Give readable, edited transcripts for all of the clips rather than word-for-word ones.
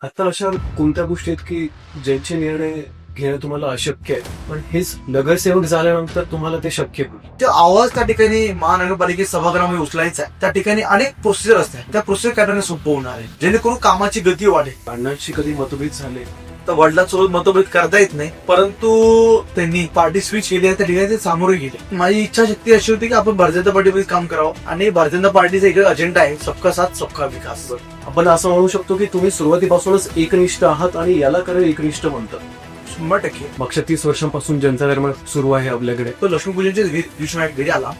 आता अशा कोणत्या गोष्टी आहेत की ज्यांचे निर्णय घेणं तुम्हाला अशक्य आहे, पण हेच नगरसेवक झाल्यानंतर तुम्हाला ते शक्य होईल? ते आवाज त्या ठिकाणी महानगरपालिकेत सभागृहामध्ये उचलायचा आहे. त्या ठिकाणी अनेक प्रोसिजर असतात, त्या प्रोसिजर करण्याने सोपं होणार आहे, जेणेकरून कामाची गती वाढेल. अण्णांशी कधी मतभेद झाले? तर वडिलांसोबत मतभेद करता येत नाही, परंतु त्यांनी पार्टी स्विच केली आहे, त्या ठिकाणी ते सामोरे गेले. माझी इच्छाशक्ती अशी होती की आपण भारतीय जनता पार्टीमध्ये काम करावं, आणि भारतीय जनता पार्टीचा एक अजेंडा आहे, सबका साथ सबका विकास. आपण असं म्हणू शकतो की तुम्ही सुरुवातीपासूनच एकनिष्ठ आहात आणि याला खरं एकनिष्ठ म्हणतात. 100%. मागच्या 30 वर्षांपासून जनता धर्म सुरू आहे आपल्याकडे. तो लक्ष्मीपूजनच्या दिवशी माझ्या घरी आला.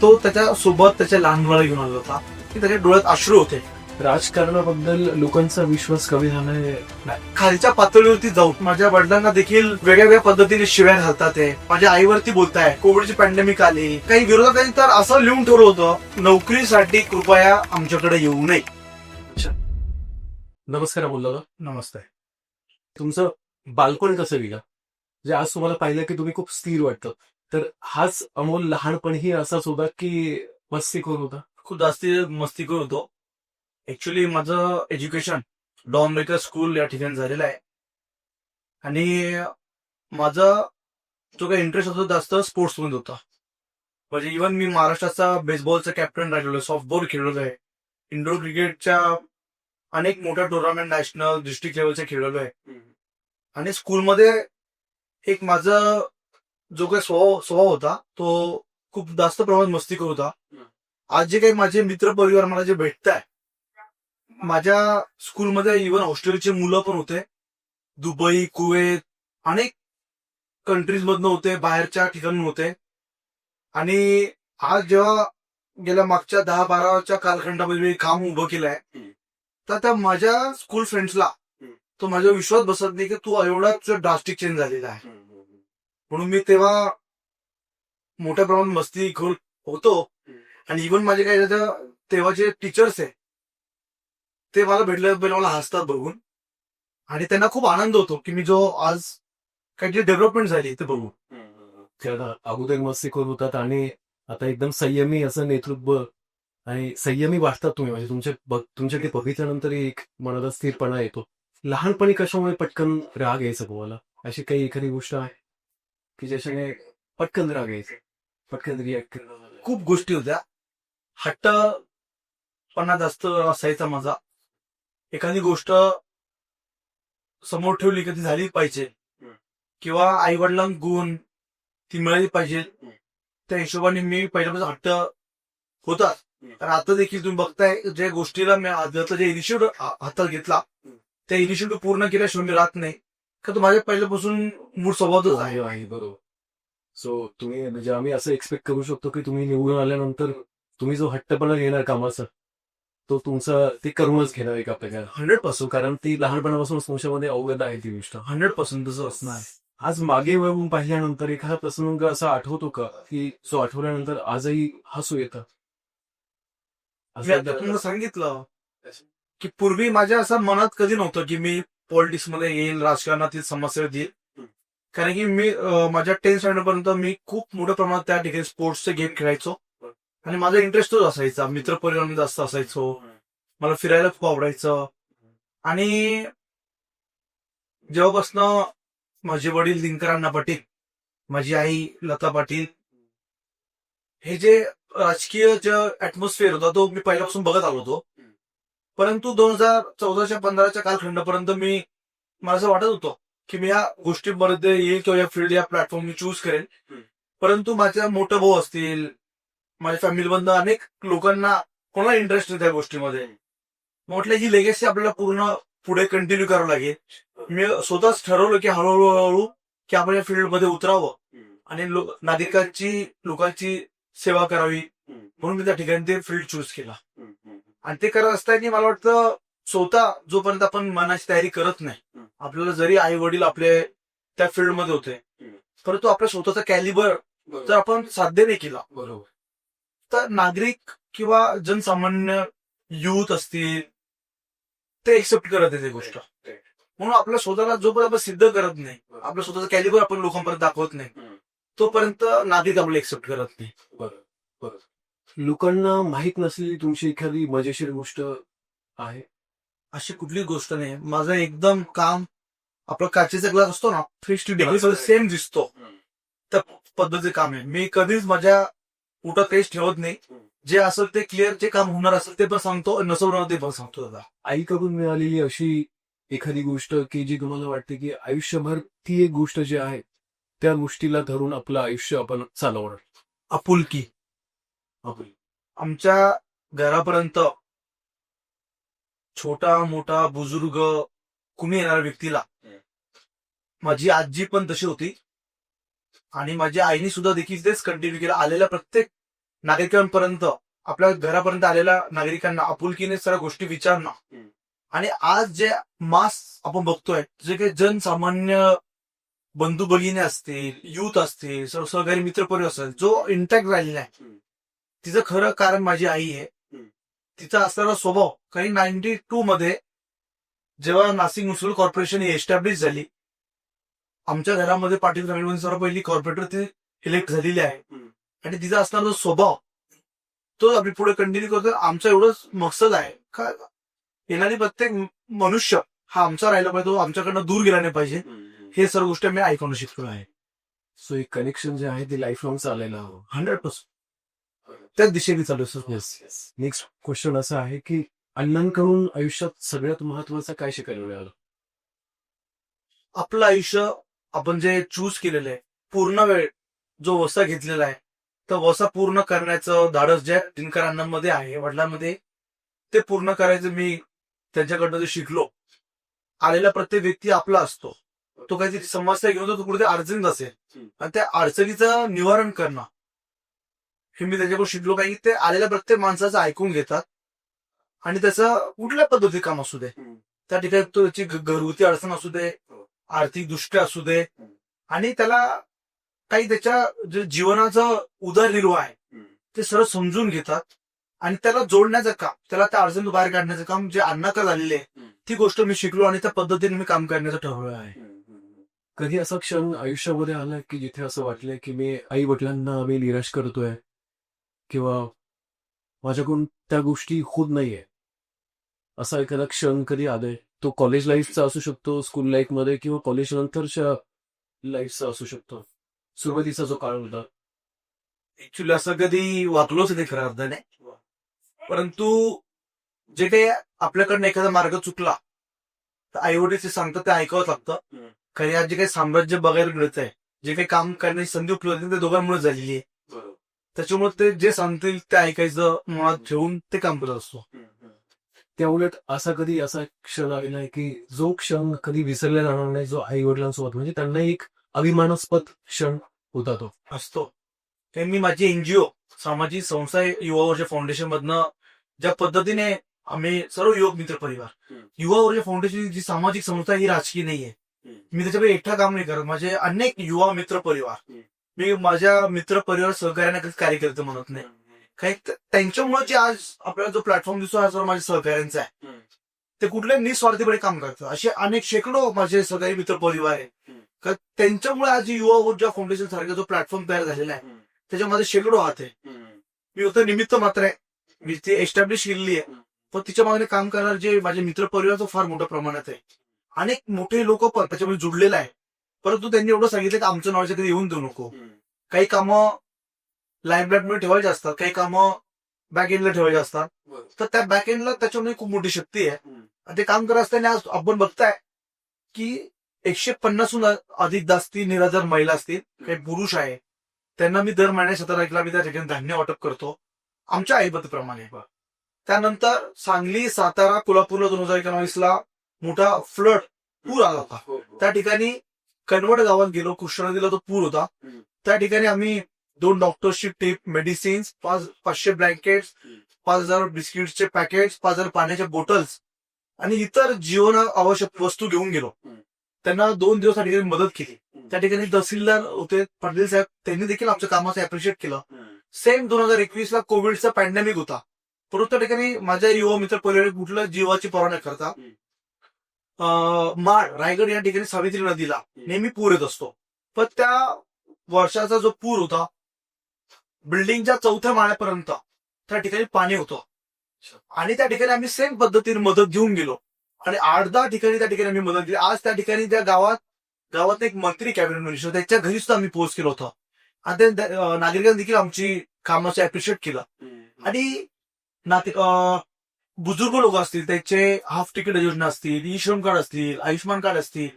तो त्याच्यासोबत त्याच्या लहान मुलाला घेऊन आला होता, की त्याच्या डोळ्यात अश्रू होते. राजकारणाबद्दल लोकांचा विश्वास कमी झालाय. खालच्या पातळीवरती जाऊन माझ्या वडिलांना देखील वेगळ्या वेगळ्या पद्धतीने शिव्या घालतात आहे. माझ्या आईवरती बोलताय, कोविडची पॅन्डेमिक आली. काही विरोधकांनी तर असं लिहून ठेवलं होतं, नोकरीसाठी कृपया आमच्याकडे येऊ नये. नमस्कार बोललो का? नमस्ते. तुमचं बालपण कसं गेलं? जे आज तुम्हाला पाहिलं की तुम्ही खूप स्थिर वाटतं, तर हाच अमोल लहानपणही असाच होता की मस्तीखोर होता? खूप जास्ती मस्तीखोर होतो. ऍक्च्युली माझं एज्युकेशन डॉन बेकर स्कूल या ठिकाणी झालेलं आहे, आणि माझा जो काही इंटरेस्ट होता जास्त स्पोर्ट्स मध्ये होता. म्हणजे इव्हन मी महाराष्ट्राचा बेसबॉलचा कॅप्टन राहिलेलो आहे, सॉफ्टबॉल खेळलेलो आहे, इंडोर क्रिकेटच्या अनेक मोठ्या टुर्नामेंट नॅशनल डिस्ट्रिक्ट लेवलचे खेळलेलो आहे. आणि स्कूलमध्ये एक माझा जो काही स्वभाव होता तो खूप जास्त प्रमाणात मस्तीखोर होता. आज जे काही माझे मित्र परिवार मला जे भेटताय, माझ्या स्कूलमध्ये इव्हन हॉस्टेलचे मुलं पण होते, दुबई, कुवेत, अनेक कंट्रीज मधनं होते, बाहेरच्या ठिकाणून होते. आणि आज जेव्हा गेल्या मागच्या 10-12च्या कालखंडामध्ये मी काम उभं केलंय, तर त्या माझ्या स्कूल फ्रेंड्सला तो माझा विश्वास बसत नाही की तू एवढा तुझा ड्रास्टिक चेंज झालेला आहे. म्हणून मी तेव्हा मोठ्या प्रमाणात मस्तीखोर होतो. आणि इव्हन माझे काही तेव्हाचे टीचर्स आहे, ते मला भेटले पहिले मला हसतात बघून, आणि त्यांना खूप आनंद होतो की मी जो आज काहीतरी डेव्हलपमेंट झाली ते बघून. त्याला अगोदर मस्तीखोर होतात आणि आता एकदम संयमी असं नेतृत्व आणि संयमी वाटतात तुम्ही. म्हणजे तुमच्याकडे बघितल्यानंतर एक मनाला स्थिरपणा येतो. लहानपणी कशामुळे पटकन राग यायचा तुम्हाला? अशी काही एखादी गोष्ट आहे की ज्याच्याने पटकन राग यायचा, पटकन रिॲक्ट करणं? खूप गोष्टी होत्या. हट्टपणा जास्त असायचा माझा. एखादी गोष्ट समोर ठेवली की ती झाली पाहिजे, किंवा आई वडिलांकडून ती मिळाली पाहिजे, त्या हिशोबाने मी पहिल्यापासून हट्ट होता. तर आता देखील तुम्ही बघताय, ज्या गोष्टीला मी जे इनिशिएटिव्ह हातात घेतला, त्या इनिशिएटिव्ह पूर्ण केल्याशिवाय मी राहत नाही, का तो माझ्या पहिल्यापासून मूळ स्वभावच आहे. आहे बरोबर. सो तुम्ही म्हणजे आम्ही असं एक्सपेक्ट करू शकतो की तुम्ही निवडून आल्यानंतर तुम्ही जो हट्टपणा घेणार कामाचा, तो तुमचा ते करूनच घेणार एका प्रकारे. 100% कारण ती लहानपणापासूनच तुमच्यामध्ये अवगत आहे ती गोष्ट. 100% तसं असणार. आज मागे वळून पाहिल्यानंतर एखादा प्रसंग असा आठवतो का की जो आठवल्यानंतर आजही हसू येतं? मी आता तुम्हाला सांगितलं की पूर्वी माझ्या असं मनात कधी नव्हतं की मी पॉलिटिक्समध्ये येईल, राजकारणातील समस्या येईल. कारण की मी माझ्या 10th स्टँडर्ड पर्यंत मी खूप मोठ्या प्रमाणात त्या ठिकाणी स्पोर्ट्सचे गेम खेळायचो, आणि माझा इंटरेस्ट तोच असायचा. मित्र परिवारामध्ये जास्त असायचो, मला फिरायला खूप आवडायचं. आणि जेव्हापासनं माझे वडील दिनकर अण्णा पाटील, माझी आई लता पाटील, हे जे राजकीय जे ऍटमॉस्फिअर होता तो मी पहिल्यापासून बघत आलो होतो. परंतु 2014-15च्या कालखंडापर्यंत मला असं वाटत होतं की मी या गोष्टीमध्ये येईल किंवा या फील्ड या प्लॅटफॉर्म मी चूज करेन. परंतु माझ्या मोठे भाऊ असतील, माझ्या फॅमिलीमधनं अनेक लोकांना कोणाला इंटरेस्ट नाही त्या गोष्टीमध्ये. म्हटलं ही लेगेसी आपल्याला पूर्ण पुढे कंटिन्यू करावं लागेल. मी स्वतःच ठरवलं की हळूहळू की आपण या फील्डमध्ये उतरावं आणि लोकांची सेवा करावी. म्हणून मी त्या ठिकाणी ते फील्ड चूज केला. आणि ते करत असताना मला वाटतं, स्वतः जोपर्यंत आपण मनाची तयारी करत नाही, आपल्याला जरी आई वडील आपले त्या फील्डमध्ये होते, परंतु आपल्या स्वतःचा कॅलिबर जर आपण साध्य नाही केला, बरोबर, तर नागरिक किंवा जनसामान्य युथ असतील ते एक्सेप्ट करत आहे ती गोष्ट. म्हणून आपल्या स्वतःला जोपर्यंत आपण सिद्ध करत नाही, आपलं स्वतःचा कॅलिबर आपण लोकांपर्यंत दाखवत नाही, तोपर्यंत नागरिक आपल्याला एक्सेप्ट करत नाही. लोकांना माहित नसलेली तुमची एखादी मजेशीर गोष्ट आहे? अशी कुठली गोष्ट नाही. माझं एकदम काम आपला काचेचा ग्लास असतो ना 360 डिग्री सेम दिसतो. त्या पद्धतीचे काम आहे. मी कधीच माझ्या कुठं तेच ठेवत नाही. जे असेल ते क्लिअर, जे काम होणार असेल ते पण सांगतो, नसवणार ते पण सांगतो दादा. आईकडून मिळालेली अशी एखादी गोष्ट की जी तुम्हाला वाटते की आयुष्यभर ती एक गोष्ट जी आहे त्या गोष्टीला धरून आपलं आयुष्य आपण चालवणार. आपुलकी. आपण आमच्या घरापर्यंत छोटा मोठा बुजुर्ग कुणी येणाऱ्या व्यक्तीला माझी आजी पण तशी होती आणि माझ्या आईने सुद्धा देखील तेच कंटिन्यू केलं. आलेल्या प्रत्येक नागरिकांपर्यंत, आपल्या घरापर्यंत आलेल्या नागरिकांना आपुलकीने सगळ्या गोष्टी विचारणं. आणि आज जे मास आपण बघतोय, जे काही जनसामान्य बंधू भगिनी असतील, युथ असतील, सहकारी मित्रपरिवार असेल, जो इंटॅक्ट राहिलेला आहे, तिचं खरं कारण माझी आई आहे. तिचा असणारा स्वभाव, काही 92 मध्ये जेव्हा नाशिक म्युनिसिपल कॉर्पोरेशन एस्टॅब्लिश झाली, आमच्या घरामध्ये पाटील फॅमिलीमध्ये सर्व पहिली कॉर्पोरेटर ती इलेक्ट झालेली आहे. आणि तिचा असणारा जो स्वभाव तो आम्ही पुढे कंटिन्यू करतो. आमचं एवढंच मकसद आहे का येणारी प्रत्येक मनुष्य हा आमचा राहिला पाहिजे, तो आमच्याकडनं दूर गेला नाही पाहिजे. हे सर्व गोष्टी मी ऐकून शिकलो आहे. सो एक कनेक्शन जे आहे ते लाईफ लॉंग चालायला हवं. 100% त्याच दिशेने चालू सर. येस. नेक्स्ट क्वेश्चन असा आहे की अण्णांकडून आयुष्यात सगळ्यात महत्वाचं काय शिकायला मिळालं? आपलं आयुष्य आपण जे चूज केलेलं आहे, पूर्ण वेळ जो वसा घेतलेला आहे, तर वसा पूर्ण करण्याचं धाडस ज्या दिनकर अण्णांमध्ये आहे, वडिलांमध्ये, ते पूर्ण करायचं मी त्यांच्याकडनं जे शिकलो. आलेला प्रत्येक व्यक्ती आपला असतो. तो काहीतरी समस्या घेऊन तो कुठे अडचणीत असेल आणि त्या अडचणीचं निवारण करणं हे मी त्याच्याकडून शिकलो. काही ते आलेल्या प्रत्येक माणसाचं ऐकून घेतात आणि त्याचं कुठल्या पद्धती काम असू दे, त्या ठिकाणी तो त्याची घरगुती अडचण असू दे, आर्थिक दृष्ट्या असू दे, आणि त्याला काही त्याच्या जे जीवनाचं उदरनिर्वाह आहे ते सर्व समजून घेतात आणि त्याला जोडण्याचं काम, त्याला त्या अडचणीतून बाहेर काढण्याचं काम जे अण्णाकडे झालेले आहे, ती गोष्ट मी शिकलो आणि त्या पद्धतीने मी काम करण्याचं ठरवलं आहे. कधी असा क्षण आयुष्यामध्ये आला की जिथे असं वाटलंय की मी आई वडिलांना मी निराश करतोय किंवा माझ्याकडून त्या गोष्टी होत नाहीये, असा एखादा क्षण कधी आलाय? तो कॉलेज लाईफचा असू शकतो, स्कूल लाईफ मध्ये, किंवा कॉलेज नंतरच्या लाईफचा असू शकतो, सुरुवातीचा जो काळ होता. ऍक्च्युली असं कधी वागलोच नाही खरं अर्थाने. परंतु जे काही आपल्याकडनं एखादा मार्ग चुकला तर आई वडील सांगतात ते ऐकावंच लागतं. खरी आज जे काही साम्राज्य बघायला मिळत आहे, जे काही काम करण्याची संधी उपलब्ध आहे, ते दोघांमुळे झालेली आहे. त्याच्यामुळे ते जे सांगतील ते ऐकायचं मनात ठेवून ते काम करत असतो. त्या उलट असा कधी असा क्षण आलेला आहे की जो क्षण कधी विसरला जाणार नाही, जो आई वडिलांसोबत म्हणजे त्यांना एक अभिमानास्पद क्षण होता तो असतो. ते मी माझी एनजीओ सामाजिक संस्था युवा ऊर्जा फाउंडेशन मधनं ज्या पद्धतीने आम्ही सर्व युवक मित्र परिवार, युवा ऊर्जा फाउंडेशन जी सामाजिक संस्था ही राजकीय नाहीये. मी त्याच्याकडे एकटा काम नाही करत. माझे अनेक युवा मित्र परिवार, मी माझ्या मित्र परिवार सहकार्याने कधी कार्यकर्ते म्हणत नाही. काही त्यांच्यामुळे जे आज आपल्याला जो प्लॅटफॉर्म दिसतो हा सर्व माझ्या सहकार्यांचा आहे. ते कुठल्या निस्वार्थीपणे काम करतात. असे अनेक शेकडो माझे सहकारी मित्र परिवार आहे. त्यांच्यामुळे आज युवा ऊर्जा फाउंडेशन सारखा जो प्लॅटफॉर्म तयार झालेला आहे त्याच्यामध्ये शेकडो हात आहे. मी होतं निमित्त मात्र आहे. मी ती एस्टॅब्लिश केलेली आहे, पण तिच्या मागे काम करणार जे माझे मित्र परिवार तो फार मोठ्या प्रमाणात आहे. अनेक मोठे लोक पण त्याच्यामध्ये जुडलेले आहे. परंतु त्यांनी एवढं सांगितलं की आमचं नावाच्या कधी येऊन देऊ नको. काही कामं लाईमलाईट मध्ये ठेवायचे असतात, काही कामं बॅक एंडला ठेवायचे असतात. तर त्या बॅक एंडला त्याच्यामध्ये खूप मोठी शक्ती आहे. आणि ते काम करत असताना आज आपण बघताय की 150हून अधिक जास्ती निराधार महिला असतील, काही पुरुष आहे, त्यांना मी दर महिन्यात 17 मी त्या ठिकाणी धान्य वाटप करतो आमच्या ऐबतीप्रमाणे. त्यानंतर सांगली, सातारा, कोल्हापूरला 2019ला मोठा फ्लड पूर आला होता. त्या ठिकाणी कनवड गावात गेलो, कृष्णा नदीला तो पूर होता. त्या ठिकाणी आम्ही 2 डॉक्टर्सची टीप, मेडिसिन्स, 500 ब्लँकेट्स, 5000 बिस्किटचे पॅकेट्स, 5000 पाण्याच्या बॉटल्स आणि इतर जीवन आवश्यक वस्तू घेऊन गेलो. त्यांना 2 दिवस त्या ठिकाणी मदत केली. त्या ठिकाणी तहसीलदार होते पाटील साहेब, त्यांनी देखील आमच्या कामाचं अप्रिशिएट केलं. सेम 2021ला कोविडचा पॅन्डेमिक होता, परंतु त्या ठिकाणी माझ्या युवा मित्र परिवार कुठलं जीवाची पर्वा न करता माळ, रायगड या ठिकाणी सावित्री नदीला नेहमी पूर येत असतो. पण त्या वर्षाचा जो पूर होता, बिल्डिंगच्या 4थ्या माळ्यापर्यंत त्या ठिकाणी पाणी होतं आणि त्या ठिकाणी आम्ही सेम पद्धतीने मदत घेऊन गेलो. आणि 8-10 ठिकाणी त्या ठिकाणी आम्ही मदत केली. आज त्या ठिकाणी त्या गावात एक मंत्री कॅबिनेट मिनिस्टर त्याच्या घरी सुद्धा आम्ही पोस्ट केलं होतं आणि नागरिकांनी देखील आमची कामाचं अप्रिशिएट केलं. आणि बुजुर्ग लोक असतील त्यांचे हाफ तिकीट योजना असतील, ई श्रम कार्ड असतील, आयुष्यमान कार्ड असतील,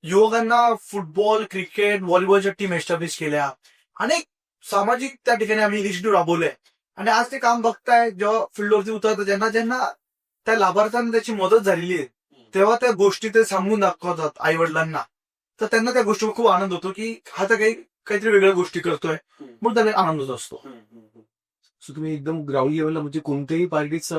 युवकांना फुटबॉल, क्रिकेट, व्हॉलीबॉलच्या टीम एस्टॅब्लिश केल्या, अनेक सामाजिक त्या ठिकाणी आम्ही इनिशिएटिव्ह राबवले. आणि आज ते काम बघताय, जेव्हा फील्डवरती उतरतात ज्यांना त्या लाभार्थ्यांना त्याची मदत झालेली आहे, तेव्हा त्या गोष्टी ते सांगून दाखवतात आई वडिलांना, तर त्यांना त्या गोष्टीवर खूप आनंद होतो की हा तर काहीतरी वेगळ्या गोष्टी करतोय, मग त्याला आनंद होत असतो. सो तुम्ही एकदम ग्राउंड लेवलला म्हणजे कोणत्याही पार्टीचा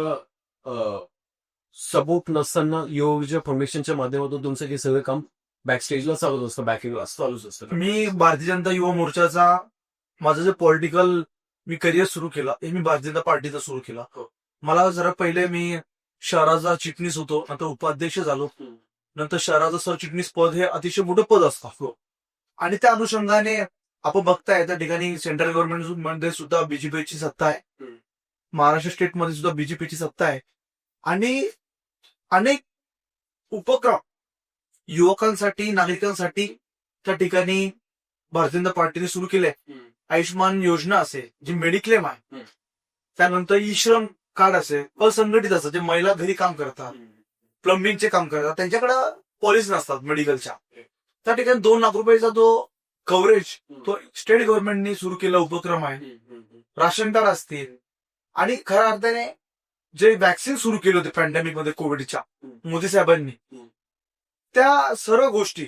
सपोर्ट नसताना युवा ऊर्जा फाउंडेशनच्या माध्यमातून तुमचं हे सगळं काम बॅक स्टेजला चालूच असतं, बॅकिंगला चालूच असतं. मी भारतीय जनता युवा मोर्चाचा माझं जे पॉलिटिकल मी करिअर सुरू केलं हे मी भारतीय जनता पार्टीचा सुरू केला. मला जरा पहिले मी शहराचा चिटणीस होतो, नंतर उपाध्यक्ष झालो, नंतर शहराचं सरचिटणीस पद हे अतिशय मोठं पद असतं. आणि त्या अनुषंगाने आपण बघताय त्या ठिकाणी सेंट्रल गव्हर्नमेंट मध्ये सुद्धा बीजेपीची सत्ता आहे, महाराष्ट्र स्टेटमध्ये सुद्धा बीजेपीची सत्ता आहे. आणि अनेक उपक्रम युवकांसाठी, नागरिकांसाठी त्या ठिकाणी भारतीय जनता पार्टीने सुरू केले. आयुष्यमान योजना असेल, जी मेडिक्लेम आहे, त्यानंतर ई श्रम कार्ड असेल, असंघटित असं जे महिला घरी काम करतात, प्लंबिंगचे काम करतात, त्यांच्याकडे पॉलिसी नसतात मेडिकलच्या, त्या ठिकाणी 2 लाख रुपयाचा जो कव्हरेज तो स्टेट गव्हर्नमेंटने सुरू केला उपक्रम आहे. राशन कार्ड असतील, आणि खऱ्या अर्थाने जे वॅक्सिन सुरू केले होते पॅन्डेमिक मध्ये कोविडच्या मोदी साहेबांनी, त्या सर्व गोष्टी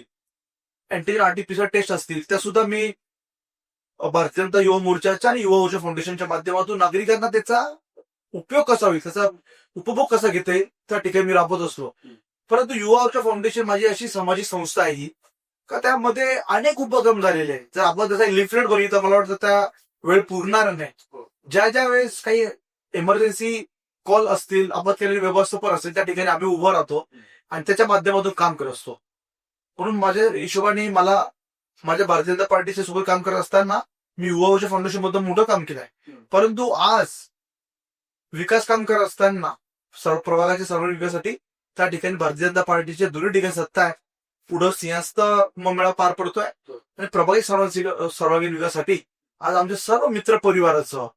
अँटीजन आरटीपीसीआर टेस्ट असतील, त्या सुद्धा मी भारतीय जनता युवा मोर्चाच्या आणि युवा ऊर्जा फाउंडेशनच्या माध्यमातून नागरिकांना त्याचा उपयोग कसा होईल, त्याचा उपभोग कसा घेता येईल त्या ठिकाणी मी राबवत असतो. परंतु युवा ऊर्जा फाउंडेशन माझी अशी सामाजिक संस्था आहे का त्यामध्ये अनेक उपक्रम झालेले आहेत. जर आपण त्याचा लिफलेट बघितलं, मला वाटतं त्या वेळ पुरणार नाही. ज्या वेळेस काही इमर्जन्सी कॉल असतील, आपत्कालीन व्यवस्थापन असेल, त्या ठिकाणी आम्ही उभं राहतो आणि त्याच्या माध्यमातून काम करत असतो. म्हणून माझ्या हिशोबाने मला माझ्या भारतीय जनता पार्टीच्या सोबत काम करत असताना मी युवा ऊर्जा फाउंडेशन बद्दल मोठं काम केलंय. परंतु आज विकास काम करत असताना प्रभागाच्या सर्व विकासासाठी त्या ठिकाणी भारतीय जनता पार्टीच्या दोन्ही ठिकाणी सत्ता आहे. पुढं सिंहस्थ मेळा पार पडतोय आणि प्रभागी सर्वांगीण विकासासाठी आज आमच्या सर्व मित्र परिवाराचं,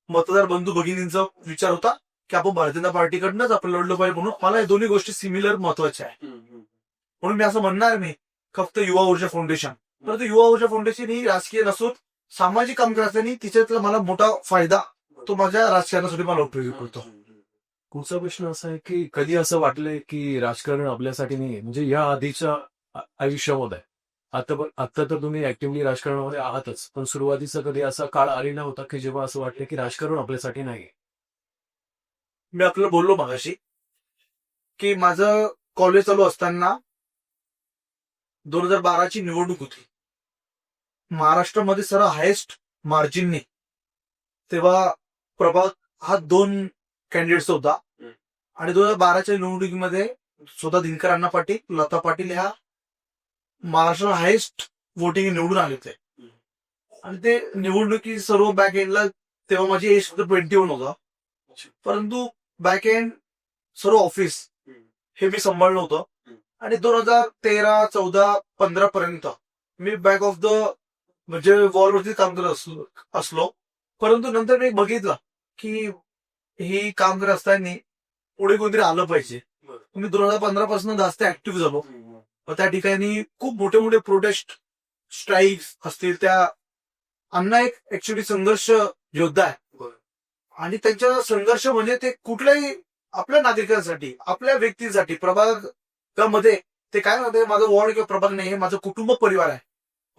मतदार बंधू भगिनींचा विचार होता की आपण भारतीय जनता पार्टीकडनंच आपण लढलो पाहिजे. म्हणून मला या दोन्ही गोष्टी सिमिलर महत्वाच्या आहे. म्हणून मी असं म्हणणार नाही फक्त युवा ऊर्जा फाउंडेशन, परंतु युवा ऊर्जा फाउंडेशन ही राजकीय नसून सामाजिक काम करत असताना तिच्यातला मला मोठा फायदा तो माझ्या राजकारणासाठी मला उपयोगी पडतो. पुढचा प्रश्न असा आहे की कधी असं वाटलंय की राजकारण आपल्यासाठी नाही, म्हणजे या आधीच्या आयुष्यामध्ये आता तर तुम्ही ऍक्टिव्हली राजकारणामध्ये आहातच, पण सुरुवातीचा कधी असा काळ आलेला होता की जेव्हा असं वाटलं की राजकारण आपल्यासाठी नाही? मी आपल्याला बोललो मगाशी की माझं कॉलेज चालू असताना 2012ची निवडणूक होती. महाराष्ट्रामध्ये सर्व हायेस्ट मार्जिनने तेव्हा प्रभाग हा 2 कॅन्डिडेट्स होता. आणि 2012च्या निवडणुकीमध्ये स्वतः दिनकर अण्णा पाटील, लता पाटील ह्या महाराष्ट्र हायेस्ट वोटिंग निवडून आले होते. आणि ते निवडणुकी सर्व बॅक एंडला तेव्हा माझी एज फक्त 21 होता. परंतु बॅक एंड सर्व ऑफिस हे मी सांभाळलं होतं. आणि 2013, 14, 15 पर्यंत मी बॅक ऑफ द म्हणजे वॉलवरती काम करत असलो. परंतु नंतर मी बघितलं की ही काम करत असताना पुढे कोणतरी आलं पाहिजे. मी 2015 पासून जास्त ऍक्टिव्ह झालो. त्या ठिकाणी खूप मोठे मोठे प्रोटेस्ट स्ट्राईक्स असतील, त्या अण्णा एक ऍक्च्युली संघर्ष योद्धा आहे. आणि त्यांचा संघर्ष म्हणजे ते कुठल्याही आपल्या नागरिकांसाठी, आपल्या व्यक्तींसाठी, प्रभागामध्ये ते काय म्हणते, माझं वॉर्ड किंवा प्रभाग नाही, हे माझं कुटुंब परिवार आहे.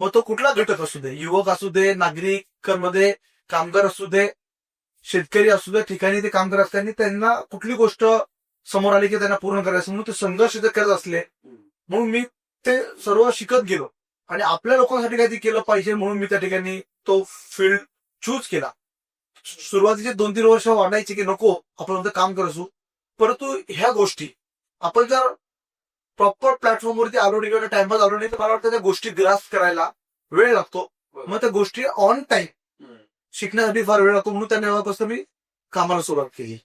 मग तो कुठला घटक असू दे, युवक असू दे, नागरिकांमध्ये कामगार असू दे, शेतकरी असू दे, ठिकाणी ते काम करत असताना त्यांना कुठली गोष्ट समोर आली की त्यांना पूर्ण करायचं म्हणून ते संघर्ष ते करत असले. म्हणून मी ते सर्व शिकत गेलो आणि आपल्या लोकांसाठी काहीतरी केलं पाहिजे म्हणून मी त्या ठिकाणी तो फील्ड चूज केला. सुरुवातीचे 2-3 वर्ष वाटायचे की नको आपण काम करतो, परंतु ह्या गोष्टी आपण जर प्रॉपर प्लॅटफॉर्मवरती आलो किंवा टाइमपास आलो नाही तर मला वाटतं त्या गोष्टी ग्रास्प करायला वेळ लागतो. मग त्या गोष्टी ऑन टाइम शिकण्यासाठी फार वेळ लागतो. म्हणून त्या तेव्हापासून मी कामाला सुरुवात केली.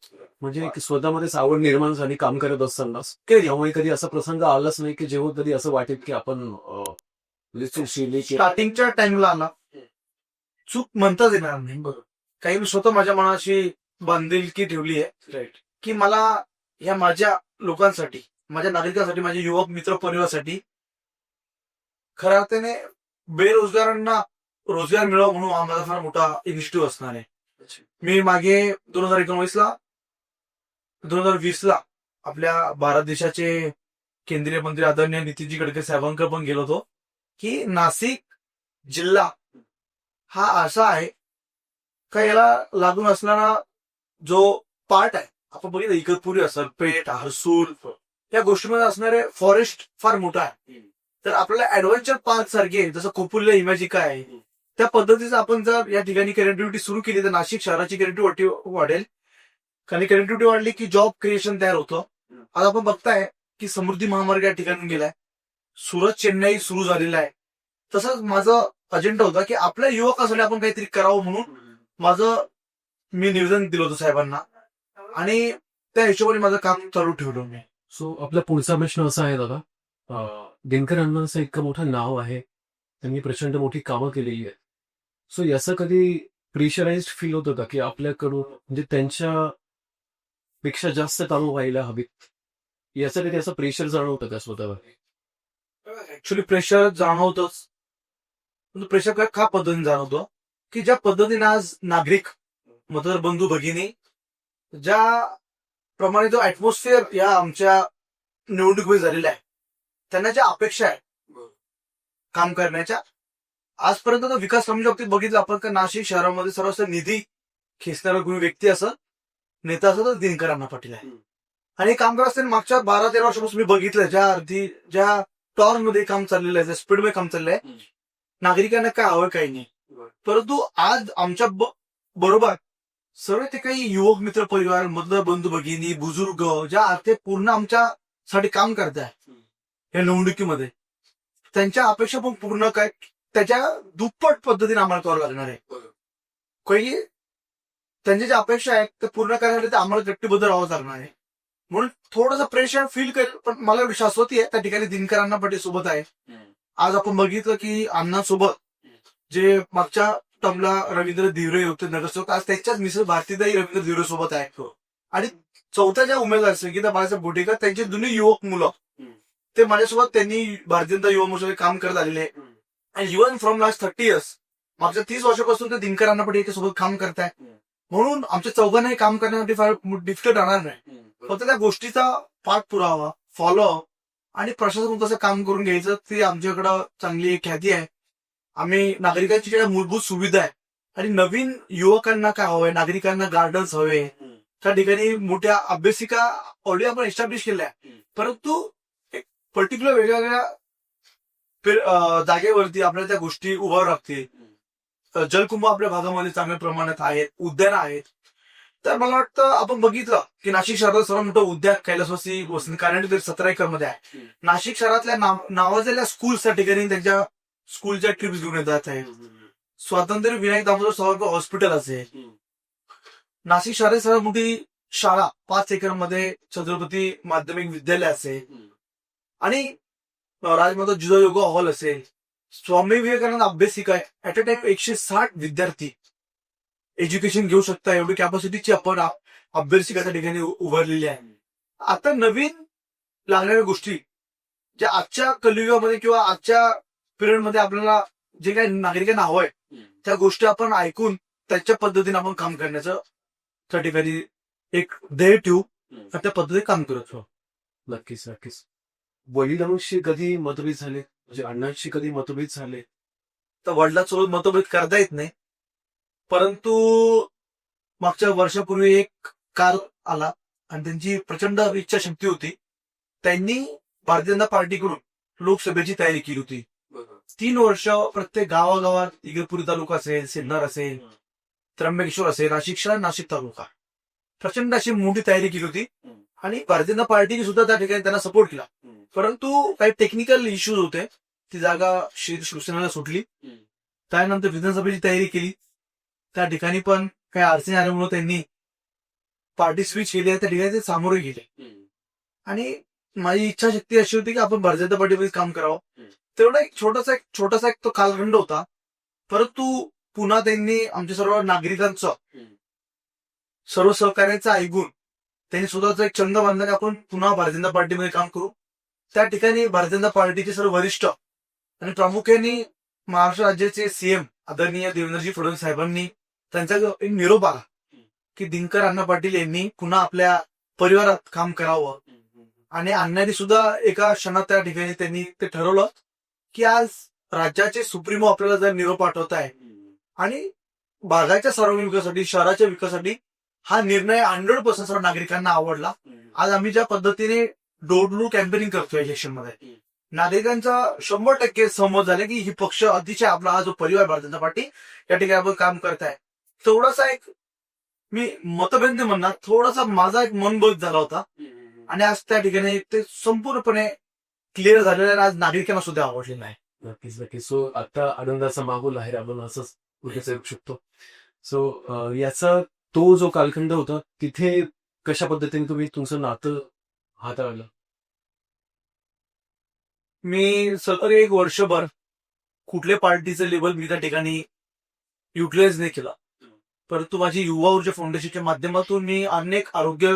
म्हणजे एक स्वतःमध्येच आवड निर्माण झाली काम करत असताना त्यामुळे कधी असा प्रसंग आलाच नाही की जेव्हा कधी असं वाटेल की आपण म्हणजे चूक केली की स्टार्टिंगच्या टाइमला आला चूक म्हणताच येणार नाही. बरोबर. काही मी स्वतः माझ्या मनाशी बांधिलकी ठेवली आहे राईट. की मला या माझ्या लोकांसाठी, माझ्या नागरिकांसाठी, माझ्या युवक मित्र परिवारासाठी खऱ्या अर्थाने बेरोजगारांना रोजगार मिळावा म्हणून हा माझा फार मोठा इनिशिएटिव्ह असणार आहे. मी मागे 2019 ला आपल्या भारत देशाचे केंद्रीय मंत्री आदरणीय नितीनजी गडकरी साहेबांकडे पण गेलो होतो की नाशिक जिल्हा हा असा आहे का याला लागून असणारा जो पार्ट आहे, आपण बघितलं इगतपुरी असेल, पेठ, हर्सूल या गोष्टीमध्ये असणारे फॉरेस्ट फार मोठा आहे. तर आपल्याला ऍडव्हेंचर पार्क सारखे जसं कोपुर्ले इमॅजिका आहे त्या पद्धतीचं आपण जर या ठिकाणी कनेक्टिव्हिटी सुरू केली तर नाशिक शहराची कनेक्टिव्हिटी वाढेल. कारण कनेक्टिव्हिटी वाढली की जॉब क्रिएशन तयार होतं. आज आपण बघताय की समृद्धी महामार्ग या ठिकाणी गेलाय, सुरत चेन्नई सुरू झालेला आहे. तसंच माझं अजेंडा होता की आपल्या युवकासाठी आपण काहीतरी करावं म्हणून मी निवेदन दिलं होतं साहेबांना आणि त्या हिशोबाने माझं काम चालू ठेवलं मी. सो आपला पुढचा प्रश्न असा आहे दादा, दिनकर अण्णांचं इतकं मोठं नाव आहे, त्यांनी प्रचंड मोठी कामं केलेली आहेत. सो याचं कधी प्रेशराइज्ड फील होतं का की आपल्याकडून म्हणजे त्यांच्या पेक्षा जास्त कामं व्हायला हवीत, याचं कधी असं प्रेशर जाणवतं का स्वतःवर? Actually pressure जाणवतच. प्रेशर का पद्धतीने जाणवतो की ज्या पद्धतीने आज नागरिक मतदार बंधू भगिनी ज्या प्रमाणे जो ऍटमॉस्फिअर या आमच्या निवडणुकीमध्ये झालेला आहे, त्यांना ज्या अपेक्षा आहे काम करण्याच्या, आजपर्यंत तो विकास कामाच्या बाबतीत बघितलं आपण का नाशिक शहरामध्ये सर्वात निधी खेचणारा कोणी व्यक्ती असं नेता असं तर दिनकर अण्णा पाटील आहे. आणि काम करत असताना मागच्या 12-13 वर्षापासून मी बघितलं ज्या टॉर्नमध्ये काम चाललेलं आहे, ज्या स्पीडमध्ये काम चाललंय, नागरिकांना काय हवं काही नाही. परंतु आज आमच्या बरोबर सर्व ते काही युवक मित्र परिवार, मतदार बंधू भगिनी, बुजुर्ग ज्या अर्थे पूर्ण आमच्यासाठी काम करताय या निवडणुकीमध्ये, त्यांच्या अपेक्षा पण पूर्ण काय त्याच्या दुप्पट पद्धतीने आम्हाला करावं लागणार आहे. काही त्यांच्या ज्या अपेक्षा आहेत ते पूर्ण करण्यासाठी ते आम्हाला कट्टीबद्ध राहावं लागणार आहे. म्हणून थोडंसं प्रेशर फील करेल, पण मला विश्वास होती आहे त्या ठिकाणी दिनकर अण्णा पाटील सोबत आहे. आज आपण बघितलं की अण्णांसोबत जे मागच्या टर्मला रवींद्र धिवरे होते नगरसेवक, आज त्याच्याच मिसेस भारतीताई रवींद्र धिवरे सोबत आहे. आणि चौथ्या ज्या उमेदवार संगीता बाळासाहेब बोटेकर, त्यांचे दोन्ही युवक मुलं ते माझ्यासोबत त्यांनी भारतीय जनता युवा मोर्चामध्ये काम करत आलेले आहे. आणि इव्हन फ्रॉम लास्ट 30 इयर्स, मागच्या 30 वर्षापासून ते दिनकर अण्णा पाटील याच्यासोबत काम करताय. म्हणून आमच्या चौघांनाही काम करण्यासाठी फार डिफिकल्ट राहणार नाही. फक्त त्या गोष्टीचा पाठपुरावा, फॉलोअप आणि प्रशासन तसं काम करून घ्यायचं, ती आमच्याकडं चांगली ख्याती आहे. आम्ही नागरिकांची ज्या मूलभूत सुविधा आहे आणि नवीन युवकांना काय हवंय, नागरिकांना गार्डन्स हवे, त्या ठिकाणी मोठ्या अभ्यासिका ऑलरेडी आपण एस्टॅब्लिश केल्या आहे. परंतु एक पर्टिक्युलर वेगवेगळ्या जागेवरती आपल्याला त्या गोष्टी उभाराव्या लागतील. जलकुंभ आपल्या भागामध्ये चांगल्या प्रमाणात आहेत, उद्यानं आहेत. तर मला वाटतं आपण बघितलं की नाशिक शहरात सर्वात मोठं उद्यान कैलासवासी वसंत कार्यालय 17 एकर मध्ये आहे. नाशिक शहरातल्या नावाजलेल्या स्कूल्स त्या ठिकाणी त्यांच्या स्कूलच्या ट्रिप्स घेऊन येतात आहेत. स्वातंत्र्य विनायक दामोदर सावरकर हॉस्पिटल असेल, नाशिक शहरात सर्वात मोठी शाळा 5 एकर मध्ये छत्रपती माध्यमिक विद्यालय असेल आणि राजमाता जिजाऊ हॉल असेल, स्वामी विवेकानंद अभ्यासिका आहे. ऍट अ टाइम 160 विद्यार्थी एज्युकेशन घेऊ शकता एवढी कॅपॅसिटीची आपण अभ्यासिका त्या ठिकाणी उभारलेली आहे. आता नवीन लागणाऱ्या गोष्टी ज्या आजच्या कलियुगामध्ये किंवा आजच्या पिरियडमध्ये आपल्याला जे काही नागरिकांना हवंय त्या गोष्टी आपण ऐकून त्याच्या पद्धतीने आपण काम करण्याचं त्या ठिकाणी एक ध्येय ठेवू आणि त्या पद्धतीने काम करत राहू. नक्कीच नक्कीच. वडिलांशी कधी मतभेद झाले, म्हणजे अण्णांशी कधी मतभेद झाले? तर वडिलांसोबत मतभेद करता येत नाही, परंतु मागच्या वर्षापूर्वी एक काल आला आणि त्यांची प्रचंड इच्छाशक्ती होती. त्यांनी भारतीय जनता पार्टीकडून लोकसभेची तयारी केली होती. 3 वर्ष प्रत्येक गावागावात, इगतपुरी तालुका असेल, सिन्नर असेल, त्र्यंबकेश्वर असेल, नाशिक शहर, नाशिक तालुका, प्रचंड अशी मोठी तयारी केली होती. आणि भारतीय जनता पार्टीने सुद्धा त्या ठिकाणी त्यांना सपोर्ट केला. परंतु काही टेक्निकल इश्यूज होते, ती जागा शिवसेनेला सुटली. त्यानंतर विधानसभेची तयारी केली, त्या ठिकाणी पण काही अडचणी आल्यामुळे त्यांनी पार्टी स्विच केली आहे त्या ठिकाणी ते सामोरे गेले. आणि माझी इच्छाशक्ती अशी होती की आपण भारतीय जनता पार्टीमध्ये काम करावं. तेवढा एक छोटासा एक तो कालखंड होता. परंतु पुन्हा त्यांनी आमच्या सर्व नागरिकांचं सर्व सहकार्याचं ऐकून त्यांनी स्वतःचा एक छंद बांधला की आपण पुन्हा भारतीय जनता पार्टीमध्ये काम करू. त्या ठिकाणी भारतीय जनता पार्टीचे सर्व वरिष्ठ आणि प्रामुख्याने महाराष्ट्र राज्याचे सीएम आदरणीय देवेंद्रजी फडणवीस साहेबांनी त्यांचा जो एक निरोप आला की दिनकर अण्णा पाटील यांनी पुन्हा आपल्या परिवारात काम करावं. आणि अण्णांनी सुद्धा एका क्षणात त्या ठिकाणी त्यांनी ते ठरवलं की आज राज्याचे सुप्रीमो आपल्याला जर निरोप पाठवत आहे आणि भागाच्या सर्वांगीण विकासासाठी शहराच्या विकासासाठी हा निर्णय 100% सर्व नागरिकांना आवडला. आज आम्ही ज्या पद्धतीने डोर टू डोर कॅम्पेनिंग करतोय इलेक्शनमध्ये नागरिकांचा 100% सहमत झाले की ही पक्ष अतिशय आपला हा जो परिवार भारतीय जनता पार्टी या ठिकाणी आपण काम करताय. थोडासा एक मी मतभेद म्हणणार थोडासा माझा एक मनबोध झाला होता आणि आज त्या ठिकाणी ते संपूर्णपणे क्लिअर झालेलं आहे. आज नागरिकांना सुद्धा आवडलेलं आहे. नक्कीच. सो आता आनंदाचा माहोल आहे, आपण असंच कुठेच येऊ शकतो. सो याचा तो जो कालखंड होता तिथे कशा पद्धतीने तुम्ही तुमचं नातं हाताळलं? मी सतत एक वर्षभर कुठल्या पार्टीचं लेबल मी त्या ठिकाणी युटिलाइज नाही केलं. परंतु माझी युवा ऊर्जा फाउंडेशनच्या माध्यमातून मी अनेक आरोग्य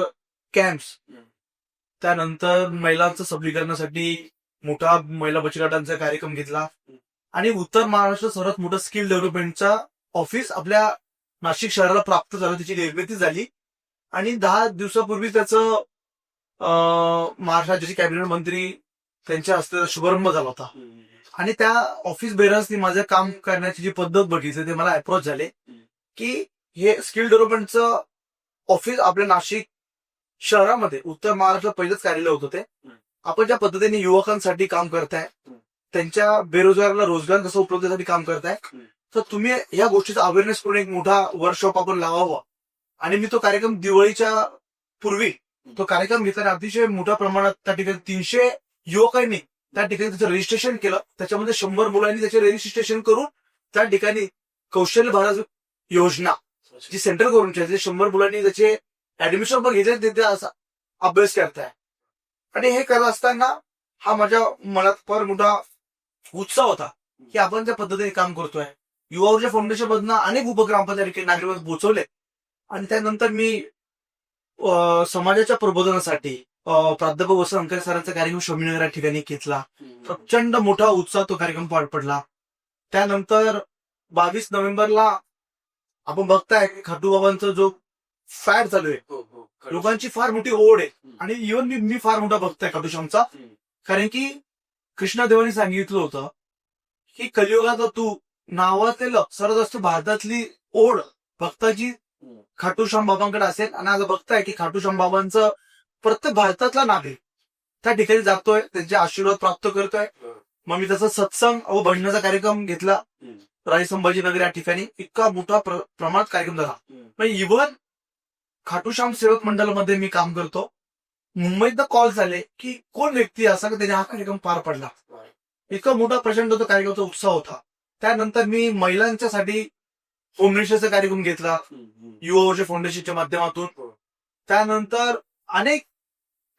कॅम्प्स, त्यानंतर महिलांचं सबलीकरणासाठी मोठा महिला बचत गटांचा कार्यक्रम घेतला आणि उत्तर महाराष्ट्र सर्वात मोठं स्किल डेव्हलपमेंटचा ऑफिस आपल्या नाशिक शहराला प्राप्त झालं. त्याची निर्मिती झाली आणि 10 दिवसापूर्वी त्याचं महाराष्ट्र राज्याचे कॅबिनेट मंत्री त्यांच्या हस्ते शुभारंभ झाला होता. आणि त्या ऑफिस बेरर्सनी माझं काम करण्याची जी पद्धत बघितली ते मला अप्रोच झाले की हे स्किल डेव्हलपमेंटचं ऑफिस आपल्या नाशिक शहरामध्ये उत्तर महाराष्ट्रात पहिलंच कार्यालय होतं. ते आपण ज्या पद्धतीने युवकांसाठी काम करताय, त्यांच्या बेरोजगाराला रोजगार कसं उपलब्धसाठी काम करताय, तर तुम्ही या गोष्टीचा अवेअरनेस करून एक मोठा वर्कशॉप आपण लावावा. आणि मी तो कार्यक्रम दिवाळीच्या पूर्वी तो कार्यक्रम घेताना अतिशय मोठ्या प्रमाणात त्या ठिकाणी 300 युवकांनी त्या ठिकाणी त्याचं रजिस्ट्रेशन केलं. त्याच्यामध्ये 100 मुलांनी त्याचे रजिस्ट्रेशन करून त्या ठिकाणी कौशल्य भारत योजना जी सेंट्रल गव्हर्नमेंटची आहे 100 मुलांनी त्याचे ऍडमिशन पण घेतले, तिथे असा अभ्यास करताय. आणि हे करत असताना हा माझ्या मनात फार मोठा उत्साह होता की आपण त्या पद्धतीने काम करतोय. युवा ऊर्जा फाउंडेशन मधनं अनेक उपक्रम आपण त्या ठिकाणी नागरिकांना पोहोचवले. आणि त्यानंतर मी समाजाच्या प्रबोधनासाठी प्राध्यापक वसंत अंकरे सरांचा कार्यक्रम शमीनगर या ठिकाणी घेतला. प्रचंड मोठा उत्साह तो कार्यक्रम पार पडला. त्यानंतर 22 नोव्हेंबरला आपण बघताय की खाटूबाबांचा जो फॅट चालू आहे, लोकांची फार मोठी ओढ आहे. आणि इव्हन मी फार मोठा भक्त आहे खाटूश्यामचा. कारण की कृष्णादेवानी सांगितलं होतं की कलियुगाचा तू नावाजलेलं सर्वात जास्त भारतातली ओढ भक्ताची खाटूश्याम बाबांकडे असेल. आणि आज बघताय की खाटूश्याम बाबांचं प्रत्येक भारतातला नागरिक त्या ठिकाणी जातोय, त्यांचे आशीर्वाद प्राप्त करतोय. मग मी त्याचा सत्संग व भजनाचा कार्यक्रम घेतला राजे संभाजीनगर या ठिकाणी. इतका मोठा प्रमाणात कार्यक्रम झाला. म्हणजे इव्हन खाटूश्याम सेवक मंडळामध्ये मी काम करतो. मुंबईत कॉल झाले की कोण व्यक्ती असा की त्याने हा कार्यक्रम पार पडला. इतका मोठा प्रचंड तो कार्यक्रमाचा उत्साह होता. त्यानंतर मी महिलांच्यासाठी होम मिनिस्टरचा कार्यक्रम घेतला युवा ऊर्जा फाउंडेशनच्या माध्यमातून. त्यानंतर अनेक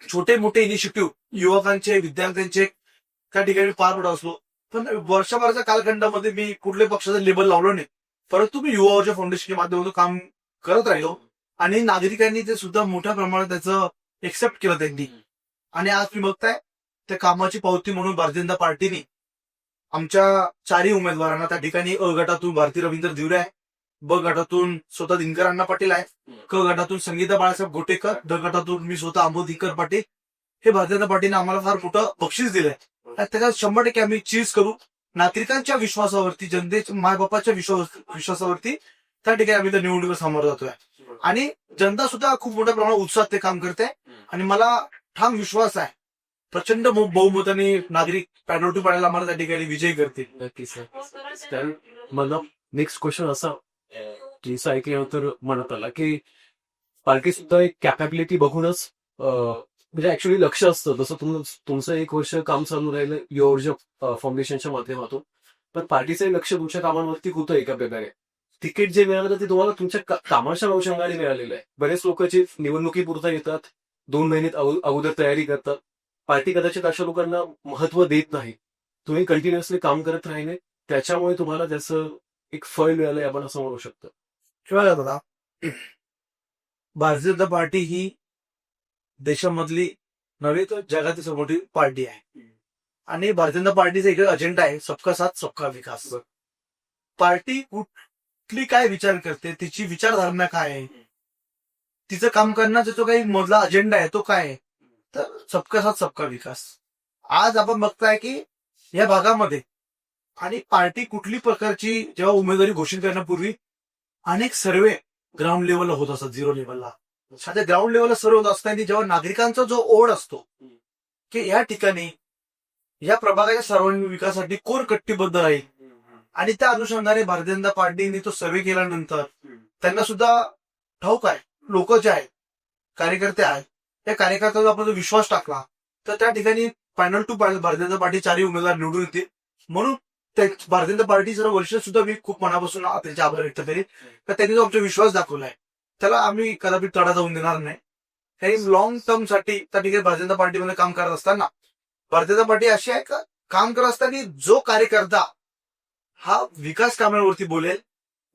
छोटे मोठे इनिशिएटिव्ह युवकांचे, विद्यार्थ्यांचे त्या ठिकाणी पार पडत असलो. पण वर्षभराच्या कालखंडामध्ये मी कुठल्याही पक्षाचं लेबल लावलं नाही. परंतु मी युवा ऊर्जा फाउंडेशनच्या माध्यमातून काम करत राहिलो आणि नागरिकांनी ते सुद्धा मोठ्या प्रमाणात त्याचं एक्सेप्ट केलं त्यांनी. आणि आज तुम्ही बघताय त्या कामाची पावती म्हणून भारतीय जनता पार्टीने आमच्या 4ही उमेदवारांना त्या ठिकाणी अ गटातून भारती रवींद्र दिवरे आहे, ब गटातून स्वतः दिनकर अण्णा पाटील आहे, क गटातून संगीता बाळासाहेब गोटेकर, ड गटातून मी स्वतः अमोदिकर पाटील. हे भारतीय जनता पार्टीने आम्हाला फार मोठं बक्षीस दिलंय. त्याच्यात 100% आम्ही चीज करू. नागरिकांच्या विश्वासावरती, जनतेच्या मायबापाच्या विश्वासावरती त्या ठिकाणी आम्ही त्या निवडणुकीला सामोरं जातोय. आणि जनता सुद्धा खूप मोठ्या प्रमाणात उत्साहात ते काम करते. आणि मला ठाम विश्वास आहे प्रचंड बहुमताने नागरिक पॅट्रोटी पाडायला आम्हाला त्या ठिकाणी विजयी करतील. नक्कीच सर. तर मला नेक्स्ट क्वेश्चन असा की असं ऐकल्यानंतर म्हणत आला की पार्टी सुद्धा एक कॅपॅबिलिटी बघूनच म्हणजे ऍक्च्युली लक्ष असतं. जसं तुमचं 1 वर्ष काम चालू राहिलं युवा ऊर्जा फाउंडेशनच्या माध्यमातून, पण पार्टीचं लक्ष तुमच्या कामांवरती होतं एका प्रकारे. तिकीट जे मिळालं ते तुम्हाला तुमच्या कामाच्या अनुषंगाने मिळालेलं आहे. बरेच लोक जे निवडणुकीपुरता येतात, 2 महिने अगोदर तयारी करतात. पार्टी कदाचित अशा लोकांना महत्व देत नाही. तुम्ही कंटिन्युअसली काम करत राहिले, त्याच्यामुळे तुम्हाला त्याचं एक फळ मिळालंय आपण असं म्हणू शकतो. शिवाय दादा, भारतीय जनता पार्टी ही देशामधली नव्हे तर जगातील सर्वात मोठी पार्टी आहे. आणि भारतीय जनता पार्टीचा एक अजेंडा आहे, सबका साथ सबका विकास. पार्टी कुठली काय विचार करते, तिची विचारधारणा काय आहे, तिचं काम करण्याचा जो काही मधला अजेंडा आहे तो काय आहे, तर सबका साथ सबका विकास. आज आपण बघताय की या भागामध्ये आणि पार्टी कुठली प्रकारची जेव्हा उमेदवारी घोषित करण्यापूर्वी अनेक सर्वे ग्राउंड लेवलला होत असतात, 0 लेवलला. सध्या ग्राउंड लेवलला सर्व होत असताना जेव्हा नागरिकांचा जो ओढ असतो की या ठिकाणी या प्रभागाच्या सर्वांगीण विकासासाठी कोण कट्टीबद्ध राहील, आणि त्या अनुषंगाने भारतीय जनता पार्टीने तो सर्वे केल्यानंतर त्यांना सुद्धा ठाऊक आहे, लोक जे आहेत, कार्यकर्ते आहेत, त्या कार्यकर्त्यावर आपण जो विश्वास टाकला तर त्या ठिकाणी final to final Bharatiya Janata party 4 उमेदवार निवडून येतील. म्हणून भारतीय जनता पार्टी सर्व वरिष्ठ सुद्धा मी खूप मनापासून त्यांचे आभार व्यक्त करेन, तर त्यांनी जो आमचा विश्वास दाखवलाय त्याला आम्ही कदापि तडा जाऊन देणार नाही. काही लॉंग टर्म साठी त्या ठिकाणी भारतीय जनता पार्टीमध्ये काम करत असताना भारतीय जनता पार्टी अशी आहे का, काम करत असताना जो कार्यकर्ता हा विकास कामांवरती बोलेल,